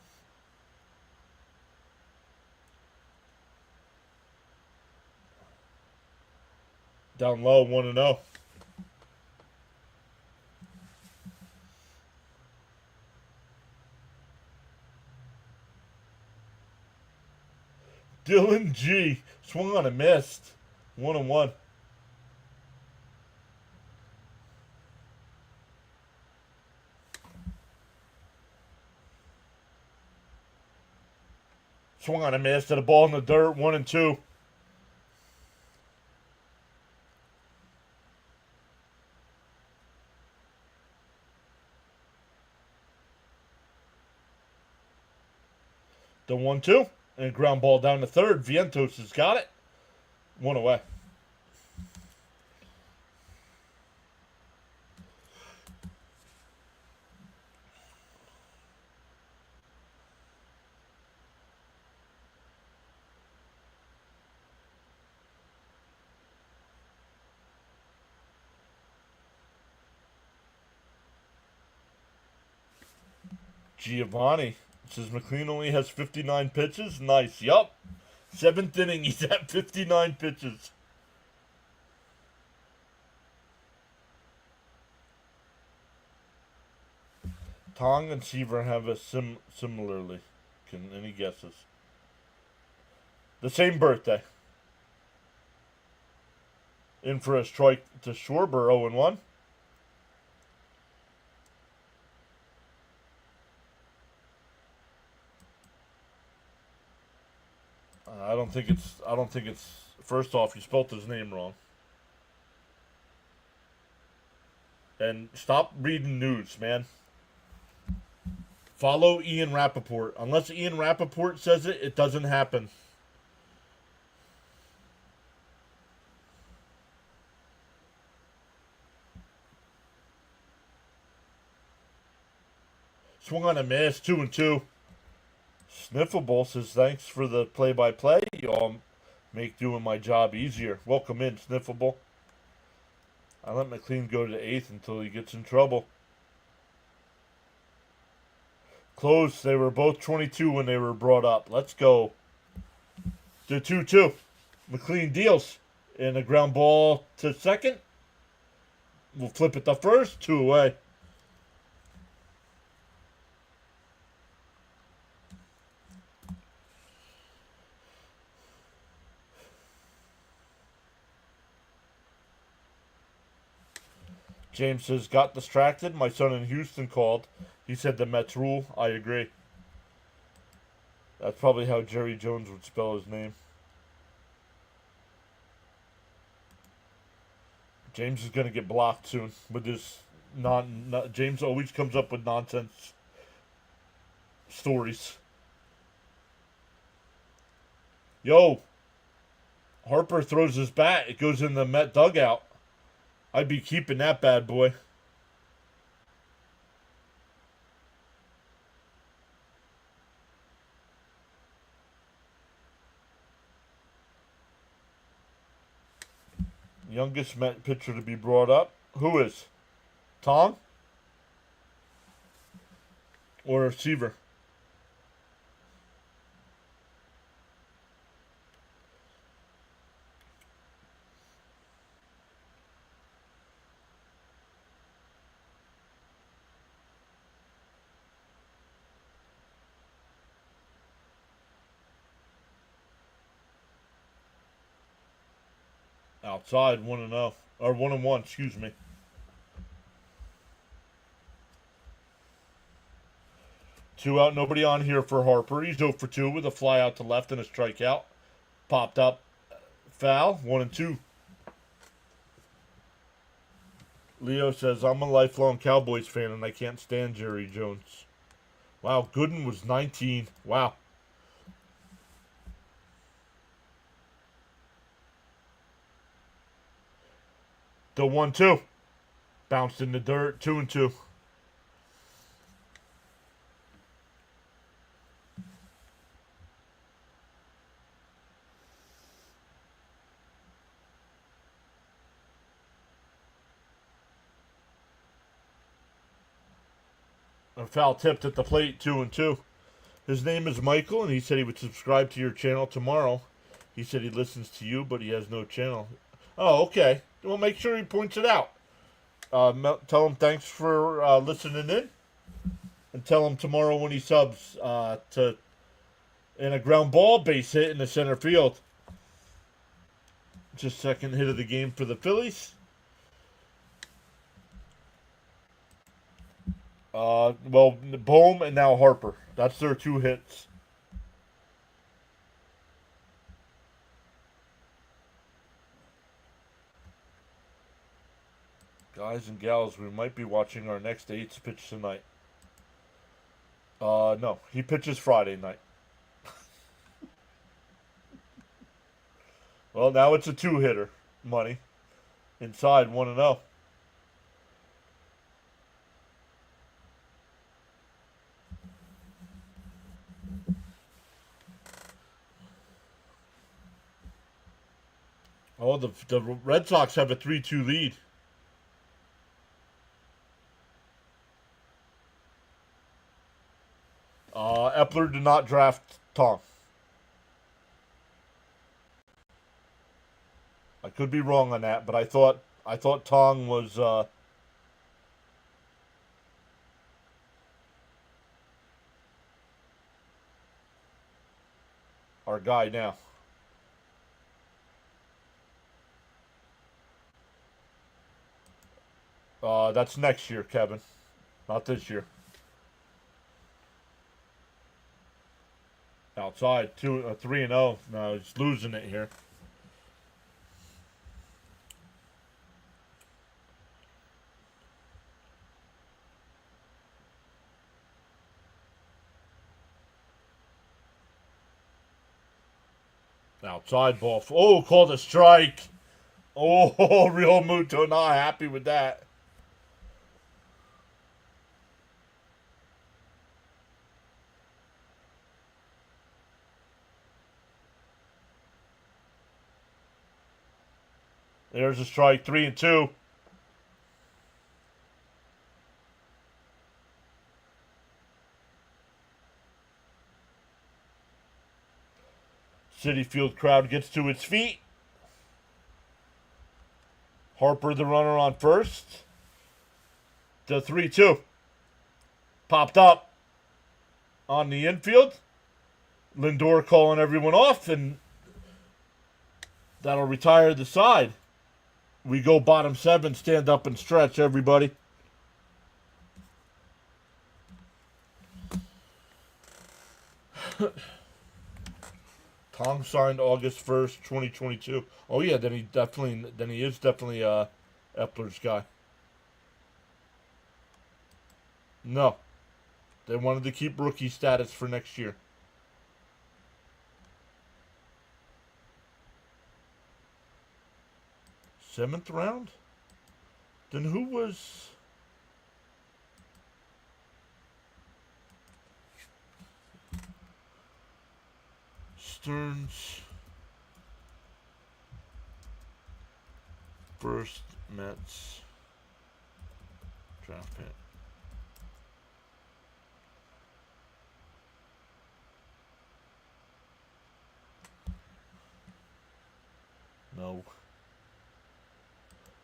Down low, 1-0. Dylan G. Swung on and missed. 1-1. Swung on and missed. At a ball in the dirt. 1-2. The 1-2. And a ground ball down to third. Vientos has got it. 1 away. Giovanni says McLean only has 59 pitches. Nice. Yup. 7th inning, he's at 59 pitches. Tong and Seaver have a similarly. Any guesses? The same birthday. In for a strike to Schwarber, 0-1. I don't think it's. First off, you spelt his name wrong. And stop reading news, man. Follow Ian Rappaport. Unless Ian Rappaport says it, it doesn't happen. Swung on a miss, 2-2. Sniffable says, thanks for the play-by-play. Y'all make doing my job easier. Welcome in, Sniffable. I let McLean go to 8th until he gets in trouble. Close. They were both 22 when they were brought up. Let's go. The 2-2. McLean deals. And a ground ball to second. We'll flip it to first. 2 away. James says, got distracted. My son in Houston called. He said the Mets rule. I agree. That's probably how Jerry Jones would spell his name. James is going to get blocked soon with this James always comes up with nonsense stories. Yo, Harper throws his bat. It goes in the Met dugout. I'd be keeping that bad boy. Youngest Met pitcher to be brought up. Who is? Tom? Or Seaver? Outside, 1-0. Or 1-1, excuse me. 2 out, nobody on here for Harper. He's 0 for 2 with a fly out to left and a strikeout. Popped up. Foul, 1-2. Leo says, I'm a lifelong Cowboys fan and I can't stand Jerry Jones. Wow, Gooden was 19. Wow. The 1-2. Bounced in the dirt. 2-2. A foul tipped at the plate, 2-2. His name is Michael, and he said he would subscribe to your channel tomorrow. He said he listens to you, but he has no channel. Oh, okay. Well, make sure he points it out. Tell him thanks for listening in, and tell him tomorrow when he subs to in a ground ball base hit in the center field. Just second hit of the game for the Phillies. Well, Bohm and now Harper. That's their 2 hits. Guys and gals, we might be watching our next Eights pitch tonight. No, he pitches Friday night. Well, now it's a 2-hitter. Money. Inside, 1-0. Oh, the Red Sox have a 3-2 lead. Epler did not draft Tom. I could be wrong on that, but I thought Tong was our guy now. That's next year, Kevin. Not this year. Outside, 3-0. No, he's losing it here. Outside ball. Oh, called a strike. Oh, Real Muto not happy with that. There's a strike, 3-2. Citi Field crowd gets to its feet. Harper, the runner on first. The 3-2. Popped up on the infield. Lindor calling everyone off, and that'll retire the side. We go bottom 7, stand up and stretch, everybody. Tom signed August 1st, 2022. Oh yeah, then he is definitely Epler's guy. No. They wanted to keep rookie status for next year. Seventh round? Then who was... Stearns... First Mets draft pick. No.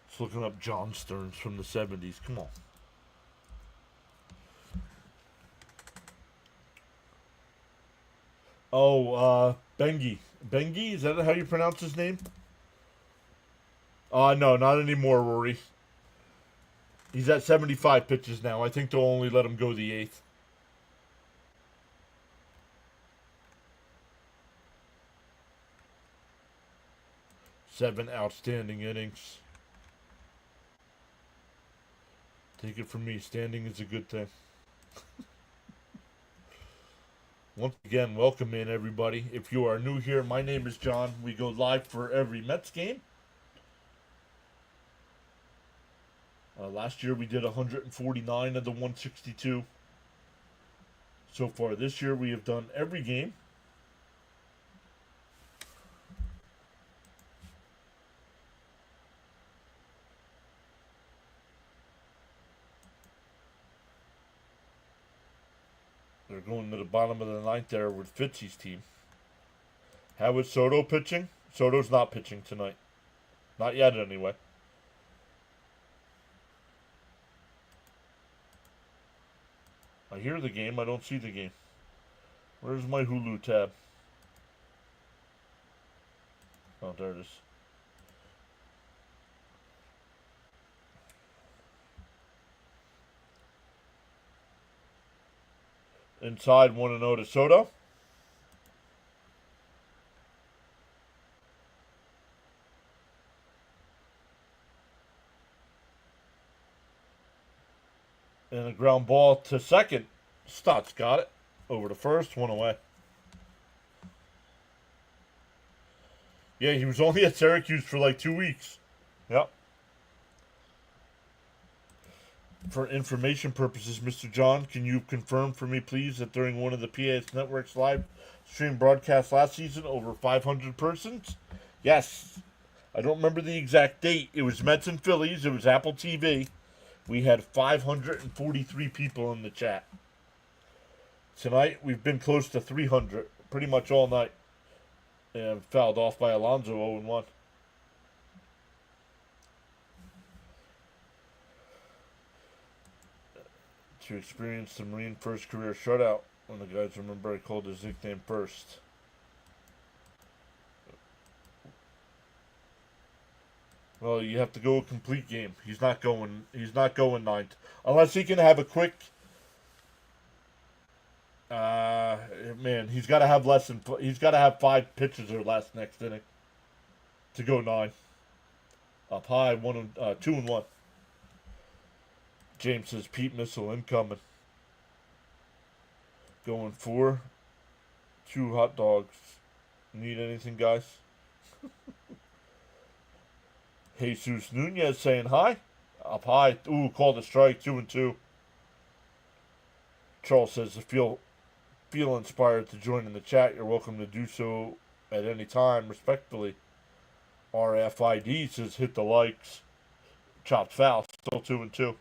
It's looking up John Stearns from the 70s. Come on. Oh, Bengi. Bengi? Is that how you pronounce his name? No, not anymore, Rory. He's at 75 pitches now. I think they'll only let him go the 8th. Seven outstanding innings. Take it from me, standing is a good thing. Once again, welcome in, everybody. If you are new here, my name is John. We go live for every Mets game. Last year we did 149 of the 162. So far this year we have done every game. We're going to the bottom of the ninth there with Fitzy's team. How is Soto pitching? Soto's not pitching tonight. Not yet, anyway. I hear the game. I don't see the game. Where's my Hulu tab? Oh, there it is. Inside 1-0 to Soto. And a ground ball to second. Stotts got it. Over to first, one away. Yeah, he was only at Syracuse for like 2 weeks. Yep. For information purposes, Mr. John, can you confirm for me, please, that during one of the PAS Network's live stream broadcasts last season, over 500 persons? Yes. I don't remember the exact date. It was Mets and Phillies. It was Apple TV. We had 543 people in the chat. Tonight, we've been close to 300 pretty much all night. And fouled off by Alonso 0-1. To experience the Marine first career shutout. When the guys remember I called his nickname first. Well, you have to go a complete game. He's not going ninth. Unless he can have a quick man, he's got to have he's got to have 5 pitches or less next inning to go 9. Up high, 2-1. James says Pete missile incoming. Going 4. 2 hot dogs. Need anything, guys? Jesus Nunez saying hi. Up high. Ooh, called a strike. 2-2. Charles says to feel inspired to join in the chat. You're welcome to do so at any time, respectfully. RFID says hit the likes. Chopped foul. Still 2-2.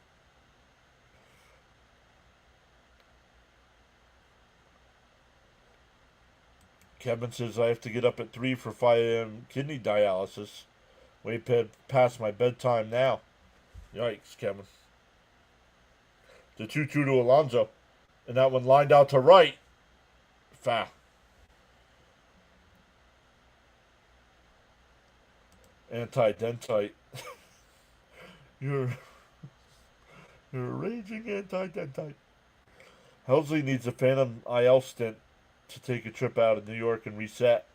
Kevin says I have to get up at 3 for 5 a.m. kidney dialysis. Way past my bedtime now. Yikes, Kevin. The 2-2 to Alonso. And that one lined out to right. Foul. Anti-dentite. You're a raging anti-dentite. Helsley needs a phantom IL stint to take a trip out of New York and reset.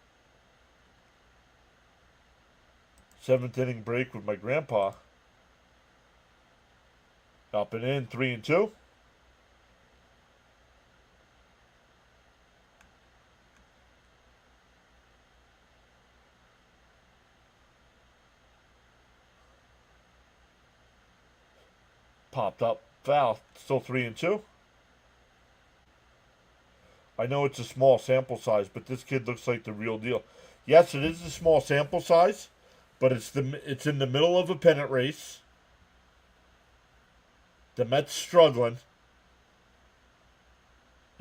7th inning break with my grandpa. Up and in, 3-2. Popped up, foul, still 3-2. I know it's a small sample size, but this kid looks like the real deal. Yes, it is a small sample size, but it's in the middle of a pennant race. The Mets struggling.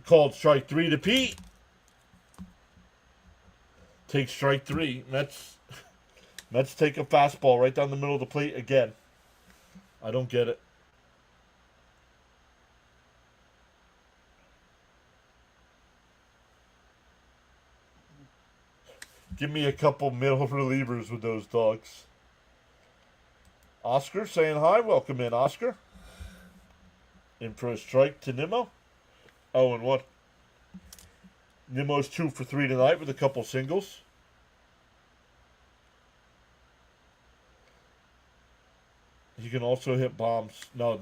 Called strike 3 to Pete. Take strike 3. Mets take a fastball right down the middle of the plate again. I don't get it. Give me a couple middle relievers with those dogs. Oscar saying hi. Welcome in, Oscar. In for a strike to Nimmo. 0-1. Nimmo's 2 for 3 tonight with a couple singles. He can also hit bombs. No,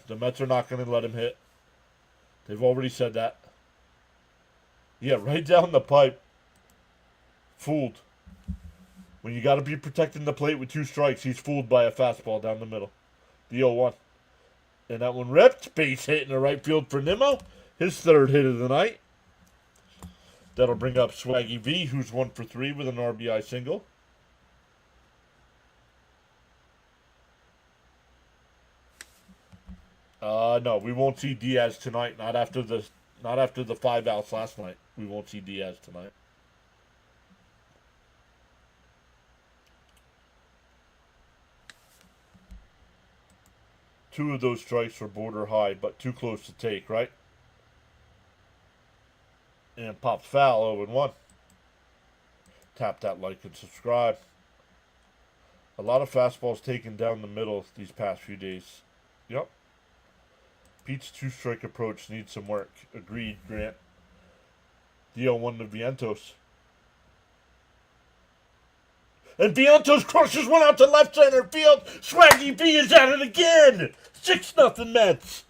the Mets are not going to let him hit. They've already said that. Yeah, right down the pipe. Fooled. When you got to be protecting the plate with 2 strikes, he's fooled by a fastball down the middle. The 0-1. And that one ripped. Base hit in the right field for Nimmo. His 3rd hit of the night. That'll bring up Swaggy V, who's 1 for 3 with an RBI single. No, we won't see Diaz tonight. Not after Not after the 5 outs last night. We won't see Diaz tonight. Two of those strikes were border high, but too close to take, right? And pops foul, 0-1. Tap that like and subscribe. A lot of fastballs taken down the middle these past few days. Yep. Pete's two-strike approach needs some work. Agreed, Grant. The 0-1 to Vientos. And Vientos crushes one out to left center field. Swaggy B is at it again. 6-0 Mets.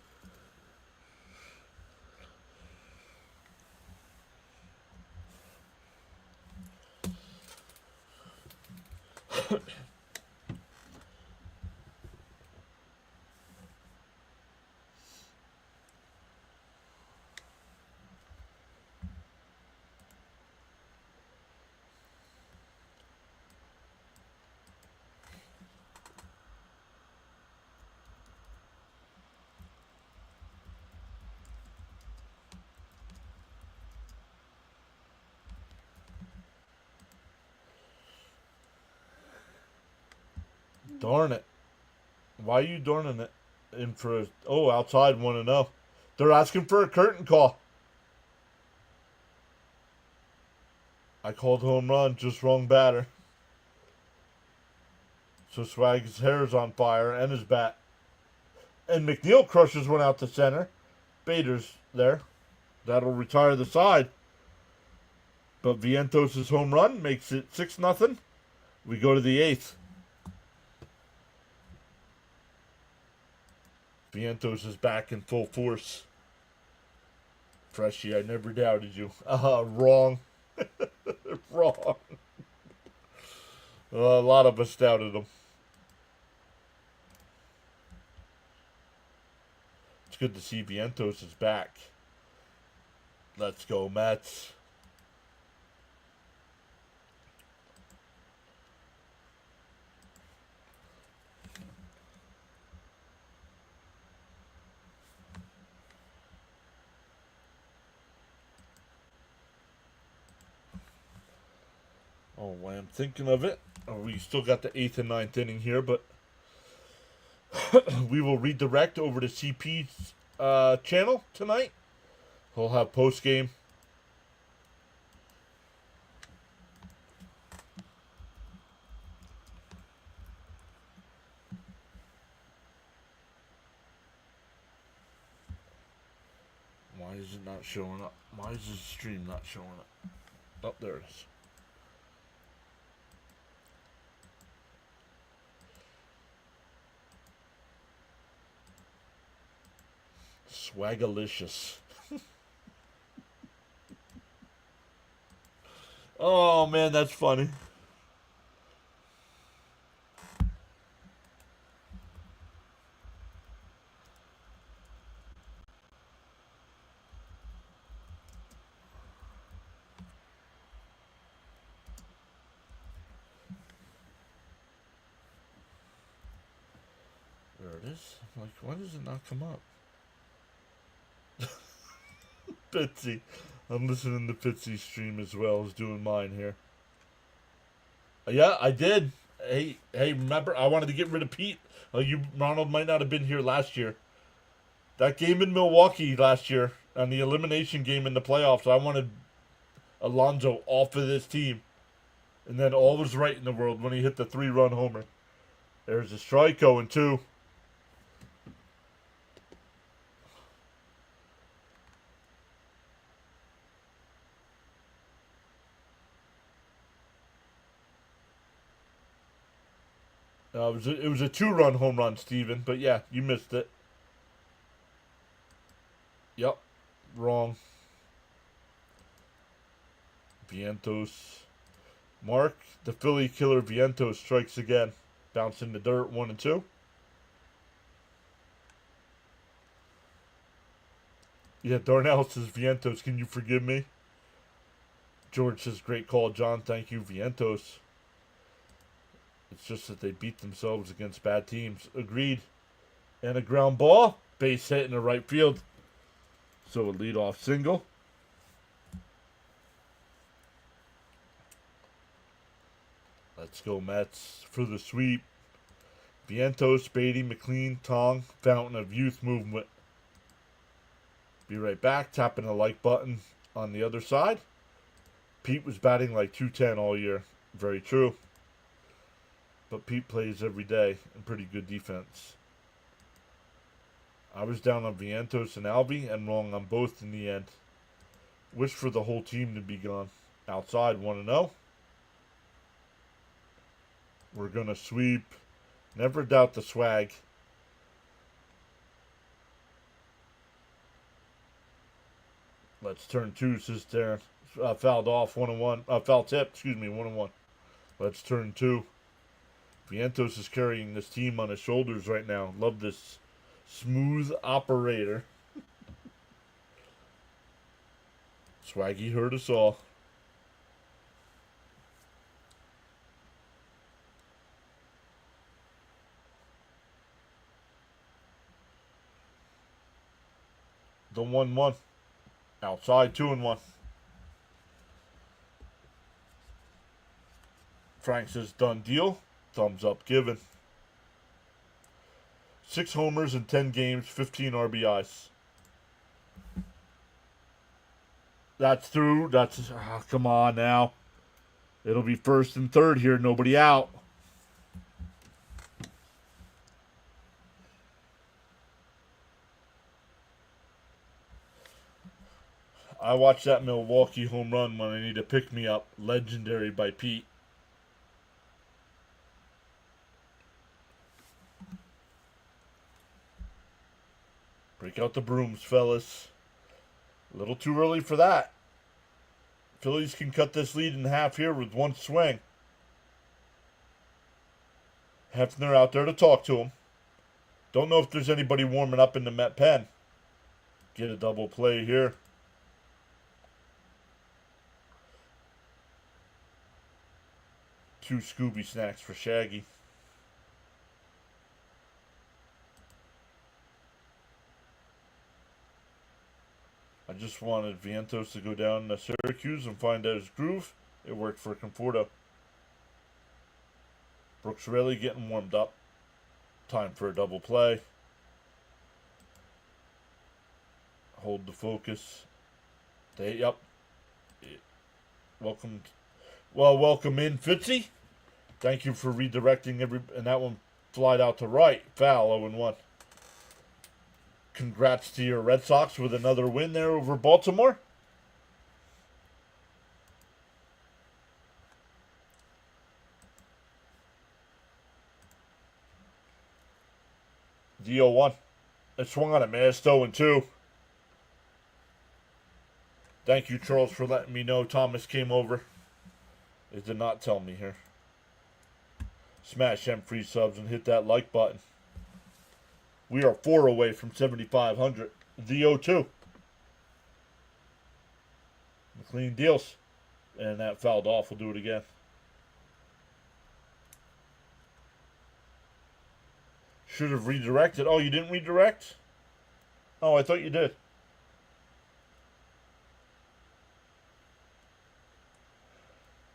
Darn it. Why are you darning it? In for a, outside 1-0. They're asking for a curtain call. I called home run, just wrong batter. So Swag's hair's on fire and his bat. And McNeil crushes one out to center. Bader's there. That'll retire the side. But Vientos' home run makes it 6-0. We go to the 8th. Vientos is back in full force. Freshie, I never doubted you. Wrong. Wrong. A lot of us doubted him. It's good to see Vientos is back. Let's go, Mets. Oh, I'm thinking of it. We still got the 8th and 9th inning here, but we will redirect over to CP's channel tonight. He'll have post game. Why is it not showing up? Why is the stream not showing up? Oh, there it is. Swagalicious. Oh man, that's funny. There it is. I'm like, why does it not come up? Pitsy. I'm listening to Pitsy's stream as well as doing mine here. Yeah, I did. Hey, remember, I wanted to get rid of Pete. Ronald might not have been here last year. That game in Milwaukee last year, on the elimination game in the playoffs, I wanted Alonso off of this team. And then all was right in the world when he hit the 3-run homer. There's a strike going, too. It was a 2-run home run, Steven. But yeah, you missed it. Yep. Wrong. Vientos. Mark, the Philly killer Vientos strikes again. Bounce in the dirt, 1-2. Yeah, Darnell says, Vientos, can you forgive me? George says, great call, John. Thank you, Vientos. It's just that they beat themselves against bad teams. Agreed. And a ground ball. Base hit in the right field. So a leadoff single. Let's go Mets for the sweep. Vientos, Beatty, McLean, Tong, Fountain of Youth movement. Be right back. Tapping the like button on the other side. Pete was batting like 210 all year. Very true. But Pete plays every day and pretty good defense. I was down on Vientos and Alvy and wrong on both in the end. Wish for the whole team to be gone. Outside 1-0. We're going to sweep. Never doubt the swag. Let's turn 2, says Darren. Fouled off, 1-1. Foul tip, 1-1. Let's turn 2. Vientos is carrying this team on his shoulders right now. Love this smooth operator. Swaggy hurt us all. The 1-1. Outside 2-1. Frank says done deal. Thumbs up given. 6 homers in 10 games, 15 RBIs. That's through. That's come on now. It'll be first and third here. Nobody out. I watched that Milwaukee home run when I need to pick me up. Legendary by Pete. Break out the brooms, fellas. A little too early for that. Phillies can cut this lead in half here with one swing. Hefner out there to talk to him. Don't know if there's anybody warming up in the Met pen. Get a double play here. Two Scooby snacks for Shaggy. I just wanted Vientos to go down to Syracuse and find out his groove. It worked for Conforto. Brooks really getting warmed up. Time for a double play. Hold the focus. Yep. Welcome in, Fitzy. Thank you for redirecting and that one flied out to right. Foul, 0-1. Congrats to your Red Sox with another win there over Baltimore. The 0-1. It swung on a man. It's 0-2. Thank you, Charles, for letting me know Thomas came over. It did not tell me here. Smash them free subs and hit that like button. We are 4 away from 7,500. The 0-2. McLean deals. And that fouled off. We'll do it again. Should have redirected. Oh, you didn't redirect? Oh, I thought you did.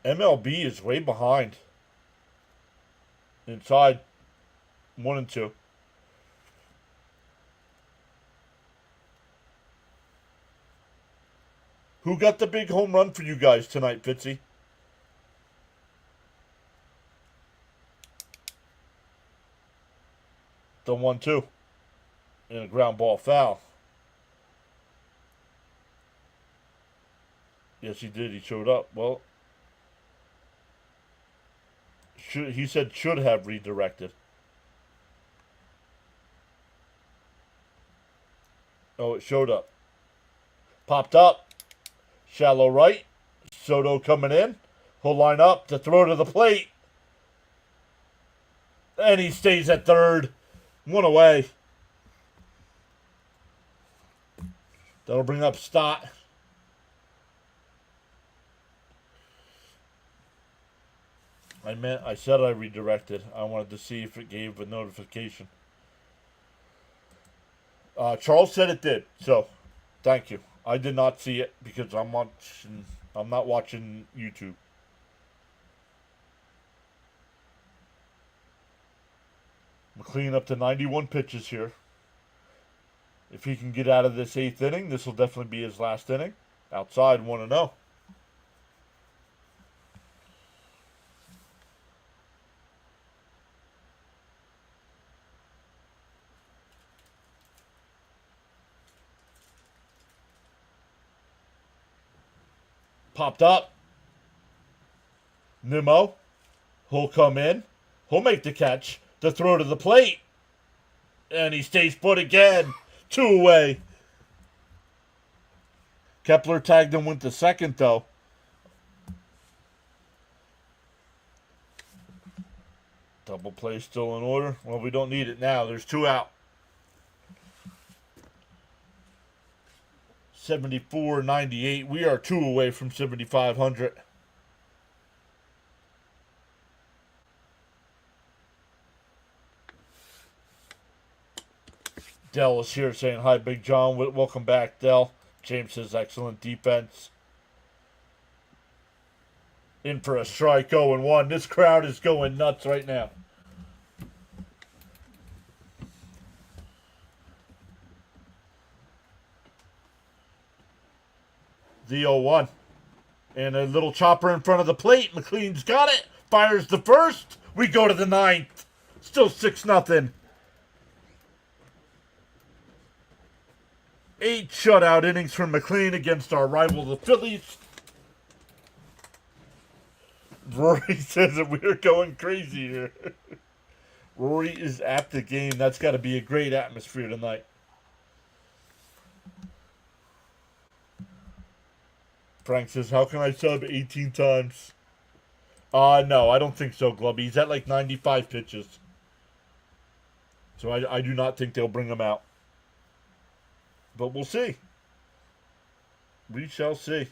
MLB is way behind. Inside 1 and 2. Who got the big home run for you guys tonight, Fitzy? The 1-2. And a ground ball foul. Yes, he did. He showed up. Well, he said should have redirected. Oh, it showed up. Popped up. Shallow right. Soto coming in. He'll line up to throw to the plate. And he stays at third. 1 away. That'll bring up Stott. I said I redirected. I wanted to see if it gave a notification. Charles said it did. So, Thank you. I did not see it because I'm not watching YouTube. McLean up to 91 pitches here. If he can get out of this 8th inning, this will definitely be his last inning. Outside 1-0. Popped up. Nimmo. He'll come in. He'll make the catch. The throw to the plate. And he stays put again. 2 away. Kepler tagged him with the second, though. Double play still in order. Well, we don't need it now. There's 2 out. 74-98. We are 2 away from 7,500. Dell is here saying, hi, Big John. Welcome back, Dell. James says, excellent defense. In for a strike, 0-1. This crowd is going nuts right now. The 0-1. And a little chopper in front of the plate. McLean's got it. Fires the first. We go to the 9th. Still 6-0. 8 shutout innings from McLean against our rival, the Phillies. Rory says that we're going crazy here. Rory is at the game. That's got to be a great atmosphere tonight. Frank says, how can I sub 18 times? No, I don't think so, Glubby. He's at like 95 pitches. So I do not think they'll bring him out. But we'll see. We shall see.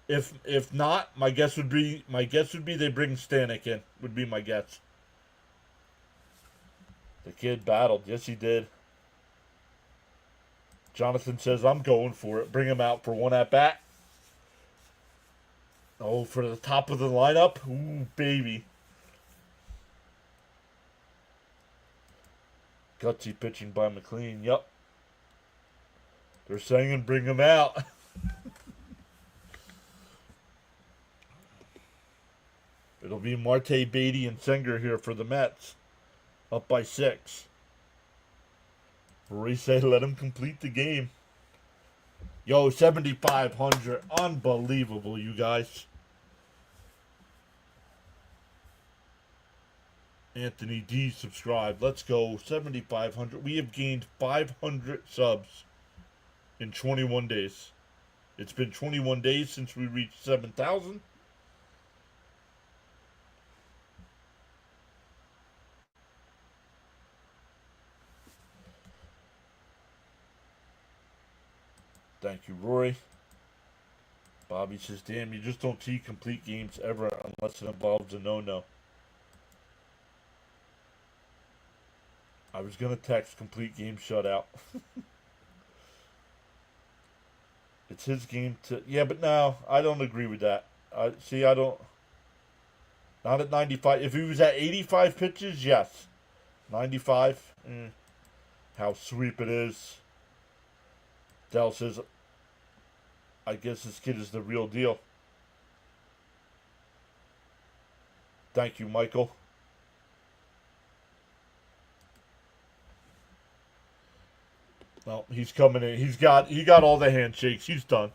If not, my guess would be they bring Stanek in. Would be my guess. The kid battled. Yes, he did. Jonathan says, I'm going for it. Bring him out for one at bat. Oh, for the top of the lineup? Ooh, baby. Gutsy pitching by McLean. Yup. They're saying bring him out. It'll be Marte, Beatty, and Singer here for the Mets. Up by 6. Rory said let him complete the game. Yo, 7,500. Unbelievable, you guys. Anthony D subscribed. Let's go. 7,500. We have gained 500 subs in 21 days. It's been 21 days since we reached 7,000. Thank you, Rory. Bobby says, damn, you just don't see complete games ever unless it involves a no-no. I was going to text complete game shutout. It's his game to... Yeah, but no, I don't agree with that. I don't... Not at 95. If he was at 85 pitches, yes. 95, how sweep it is. Dell says, I guess this kid is the real deal. Thank you, Michael. Well, he's coming in. He got all the handshakes. He's done.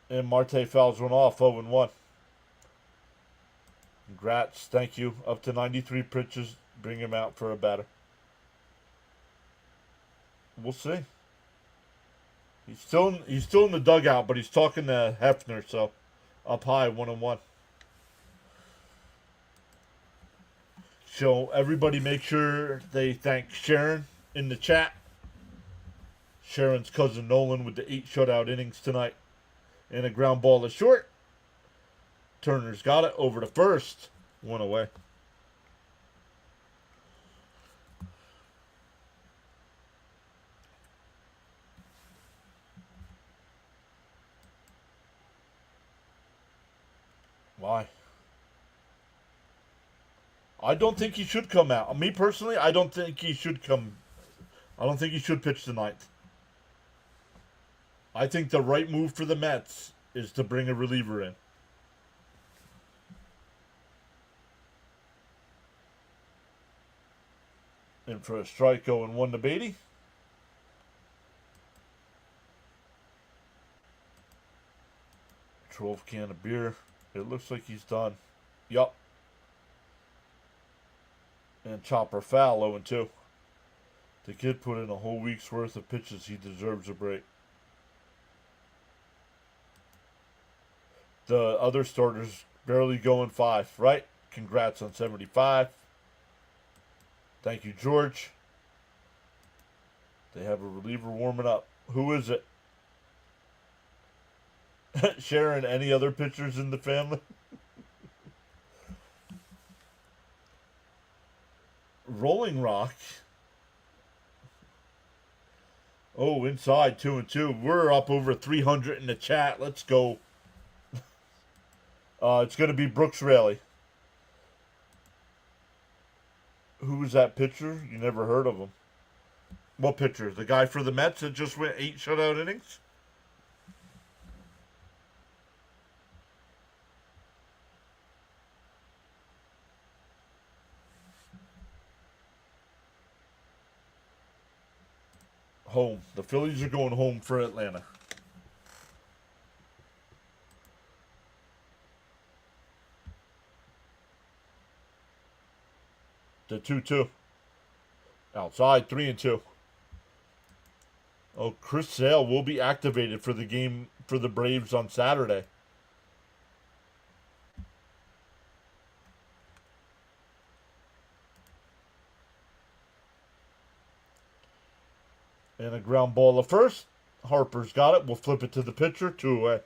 And Marte fouls one off, 0-1. Congrats. Thank you. Up to 93 pitches. Bring him out for a batter. We'll see. He's still in the dugout, but he's talking to Hefner, so up high, 1-1. So everybody make sure they thank Sharon in the chat. Sharon's cousin Nolan with the 8 shutout innings tonight. And a ground ball to short. Turner's got it over to first. 1 away. Why? I don't think he should come out. Me personally, I don't think he should come. I don't think he should pitch tonight. I think the right move for the Mets is to bring a reliever in. And for a strike, 0-1 to Beatty. Trove can of beer. It looks like he's done. Yup. And chopper foul, 0-2. The kid put in a whole week's worth of pitches. He deserves a break. The other starters barely going 5, right? Congrats on 75. Thank you, George. They have a reliever warming up. Who is it? Sharon, any other pitchers in the family? Rolling Rock. Oh, inside 2-2. We're up over 300 in the chat. Let's go. It's going to be Brooks Raley. Who was that pitcher? You never heard of him. What pitcher? The guy for the Mets that just went 8 shutout innings? Home. The Phillies are going home for Atlanta. The 2-2. Outside, 3-2. Oh, Chris Sale will be activated for the game for the Braves on Saturday. And a ground ball to first. Harper's got it. We'll flip it to the pitcher. 2 away.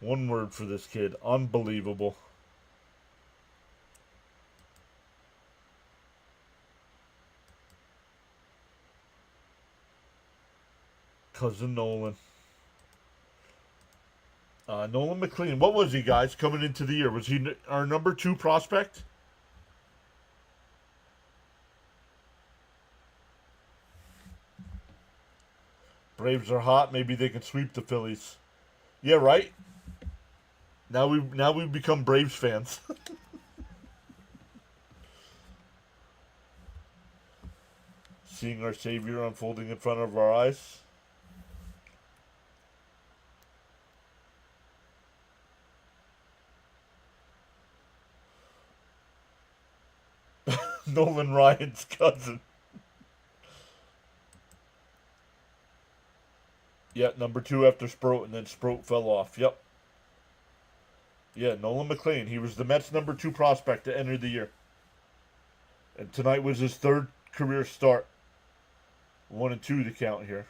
One word for this kid. Unbelievable. Cousin Nolan. Nolan McLean. What was he, guys, coming into the year? Was he our number 2 prospect? Braves are hot. Maybe they can sweep the Phillies. Yeah, right? Now we've become Braves fans. Seeing our savior unfolding in front of our eyes. Nolan Ryan's cousin. Yeah, number 2 after Sproat, and then Sproat fell off. Yep. Yeah, Nolan McLean. He was the Mets' number 2 prospect to enter the year. And tonight was his 3rd career start. 1-2 to count here.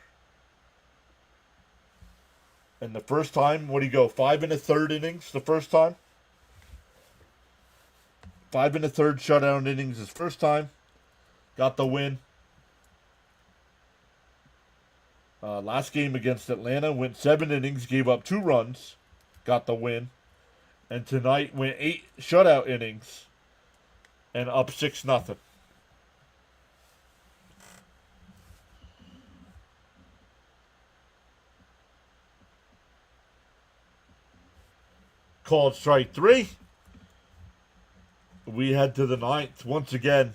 And the first time, what do you go? 5 1/3 innings the first time? 5 1/3 shutout innings his first time. Got the win. Last game against Atlanta, went 7 innings, gave up 2 runs. Got the win. And tonight went 8 shutout innings and up 6-0. Called strike 3. We head to the 9th once again.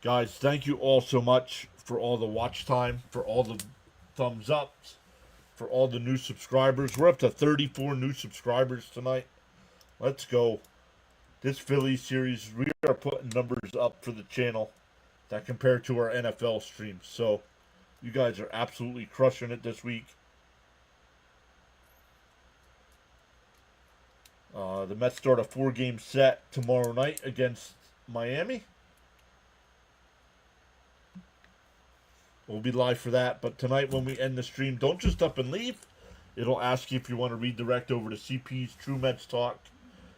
Guys, thank you all so much for all the watch time, for all the thumbs ups, for all the new subscribers. We're up to 34 new subscribers tonight. Let's go. This Phillies series, we are putting numbers up for the channel that compare to our NFL streams. So, you guys are absolutely crushing it this week. The Mets start a 4-game set tomorrow night against Miami. We'll be live for that. But tonight when we end the stream, don't just up and leave. It'll ask you if you want to redirect over to CP's True Mets Talk.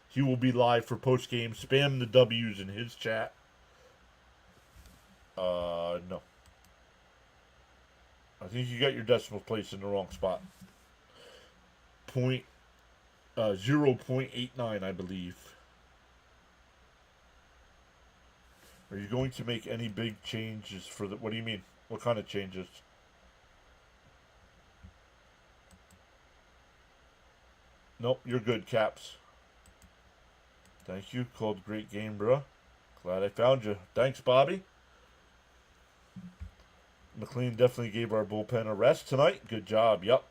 He will be live for post-game. Spam the W's in his chat. No. I think you got your decimal place in the wrong spot. 0.89, I believe. Are you going to make any big changes for the... What do you mean? What kind of changes? Nope, you're good, Caps. Thank you. Called great game, bro. Glad I found you. Thanks, Bobby. McLean definitely gave our bullpen a rest tonight. Good job. Yep.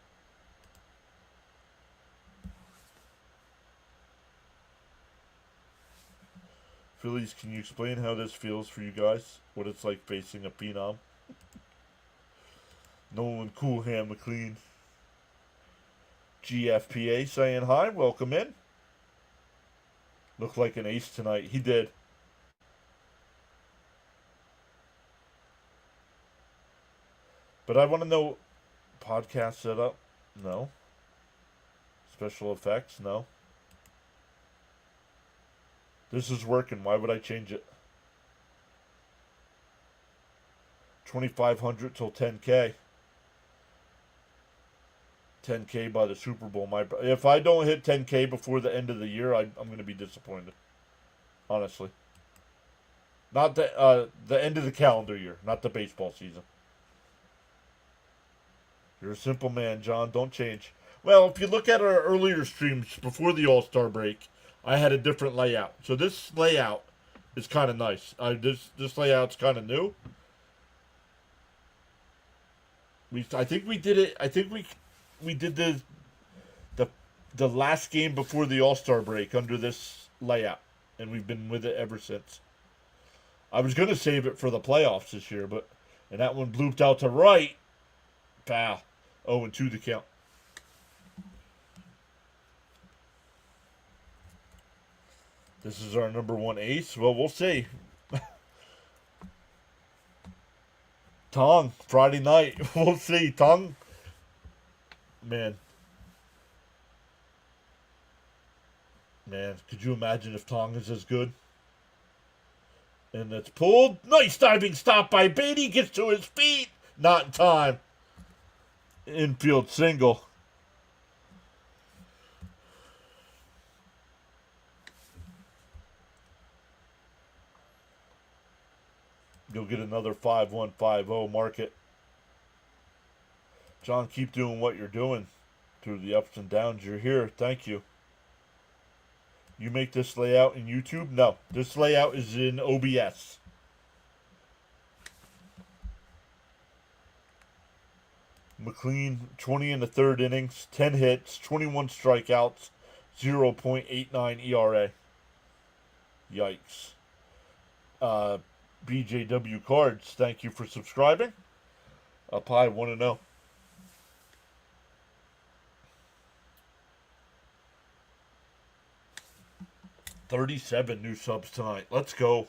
Phillies, can you explain how this feels for you guys? What it's like facing a phenom? Nolan Coolham McLean. GFPA saying hi. Welcome in. Looked like an ace tonight. He did. But I want to know, podcast setup? No. Special effects? No. This is working. Why would I change it? 2,500 till 10K. 10K by the Super Bowl. If I don't hit 10K before the end of the year, I'm going to be disappointed. Honestly. Not the end of the calendar year, not the baseball season. You're a simple man, John. Don't change. Well, if you look at our earlier streams before the All-Star break, I had a different layout. So this layout is kind of nice. This layout's kind of new. I think we did it. I think we did the last game before the All-Star break under this layout, and we've been with it ever since. I was going to save it for the playoffs this year, and that one blooped out to right. Foul. 0-2 the count. This is our number one ace. Well, we'll see. Tong, Friday night. We'll see. Tong. Man, could you imagine if Tong is as good? And it's pulled. Nice diving stop by Beatty. Gets to his feet. Not in time. Infield single. You'll get another 5-1-5-0 market. John, keep doing what you're doing through the ups and downs. You're here. Thank you. You make this layout in YouTube? No. This layout is in OBS. McLean, 20 in the third innings, 10 hits, 21 strikeouts, 0.89 ERA. Yikes. BJW Cards, thank you for subscribing. Up high, 1-0. $37 new subs tonight. Let's go.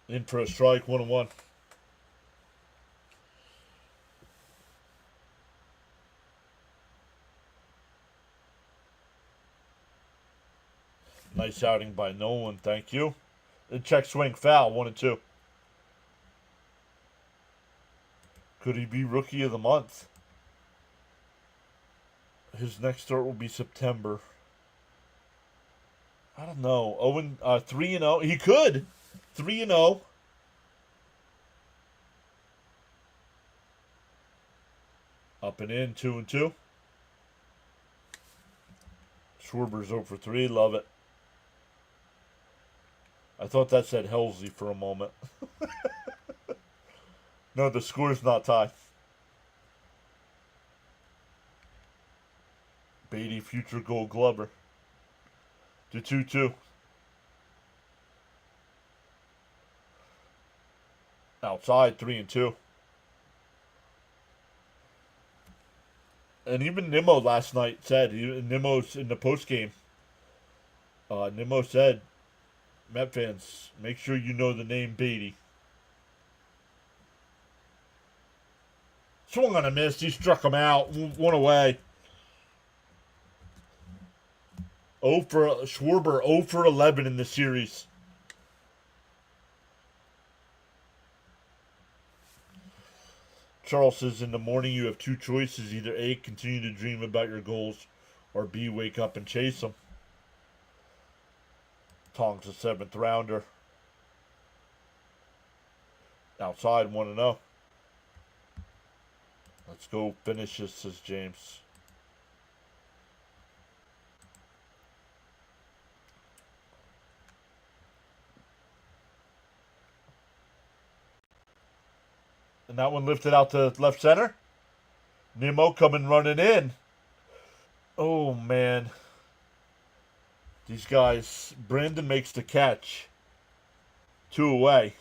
In for a strike, 1-1. Nice outing by Nolan, thank you. The check swing foul, 1-2. Could he be Rookie of the Month? His next start will be September. I don't know. 3-0. He could. 3-0. Up and in, 2-2. Schwarber's 0 for 3. Love it. I thought that said Helsley for a moment. No, the score's not tied. Beatty, future Gold Glover. To 2-2. Outside, 3-2. And even Nimmo last night said, Nimmo's in the postgame. Nimmo said, Met fans, make sure you know the name Beatty. Swung on a miss. He struck him out. One away. Schwarber 0 for 11 in the series. Charles says, in the morning you have two choices. Either A, continue to dream about your goals, or B, wake up and chase them. Tong's a 7th rounder. Outside, 1-0. Let's go finish this, says James. And that one lifted out to left center. Nimmo coming running in. Oh, man. These guys. Brandon makes the catch. 2 away.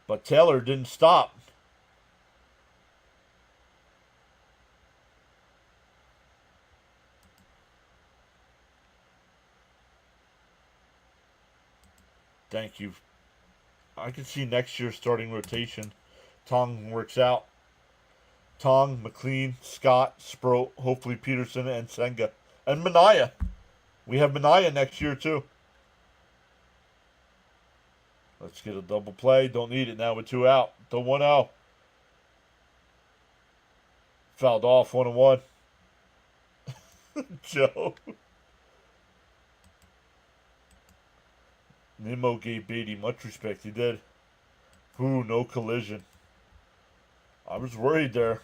But Taylor didn't stop. Thank you. I can see next year's starting rotation. Tong works out. Tong, McLean, Scott, Sproat, hopefully Peterson, and Senga. And Minaya. We have Minaya next year, too. Let's get a double play. Don't need it now with 2 out. The 1-0. Fouled off, 1-1. Joe. Nimmo gave Beatty much respect. He did. Ooh, no collision. I was worried there.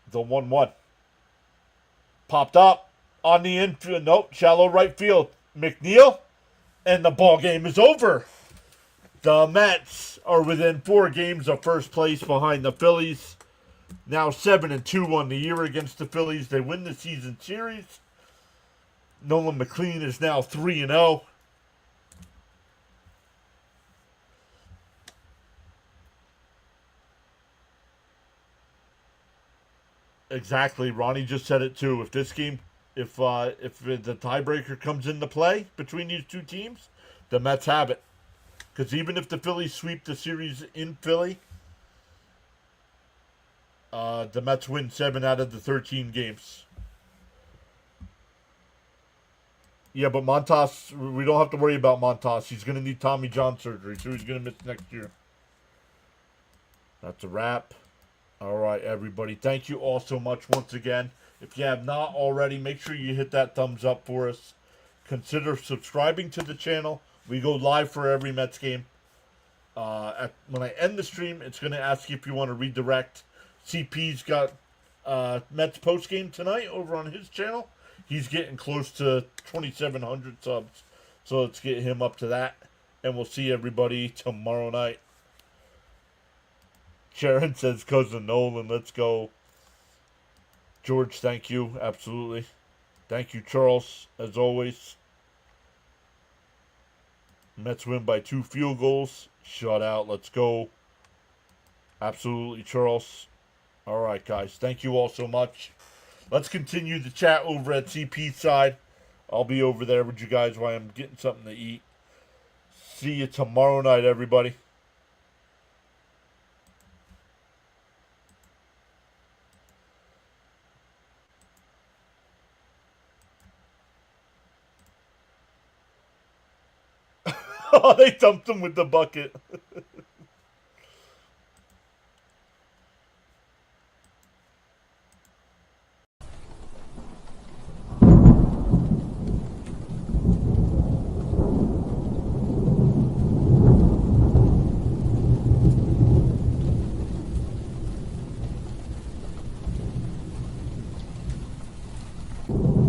The 1-1. Popped up on the infield. Nope, shallow right field. McNeil. And the ball game is over. The Mets are within 4 games of first place behind the Phillies. Now 7-2 on the year against the Phillies. They win the season series. Nolan McLean is now 3-0. Exactly. Ronnie just said it too. If this game, if the tiebreaker comes into play between these two teams, the Mets have it. Because even if the Phillies sweep the series in Philly, the Mets win 7 out of the 13 games. Yeah, but Montas, we don't have to worry about Montas. He's going to need Tommy John surgery, so he's going to miss next year. That's a wrap. All right, everybody. Thank you all so much once again. If you have not already, make sure you hit that thumbs up for us. Consider subscribing to the channel. We go live for every Mets game. When I end the stream, it's going to ask you if you want to redirect. CP's got Mets postgame tonight over on his channel. He's getting close to 2,700 subs. So let's get him up to that. And we'll see everybody tomorrow night. Sharon says, Cousin Nolan, let's go. George, thank you. Absolutely. Thank you, Charles, as always. Mets win by 2 field goals. Shutout. Let's go. Absolutely, Charles. All right, guys. Thank you all so much. Let's continue the chat over at CP's side. I'll be over there with you guys while I'm getting something to eat. See you tomorrow night, everybody. Oh, they dumped him with the bucket. You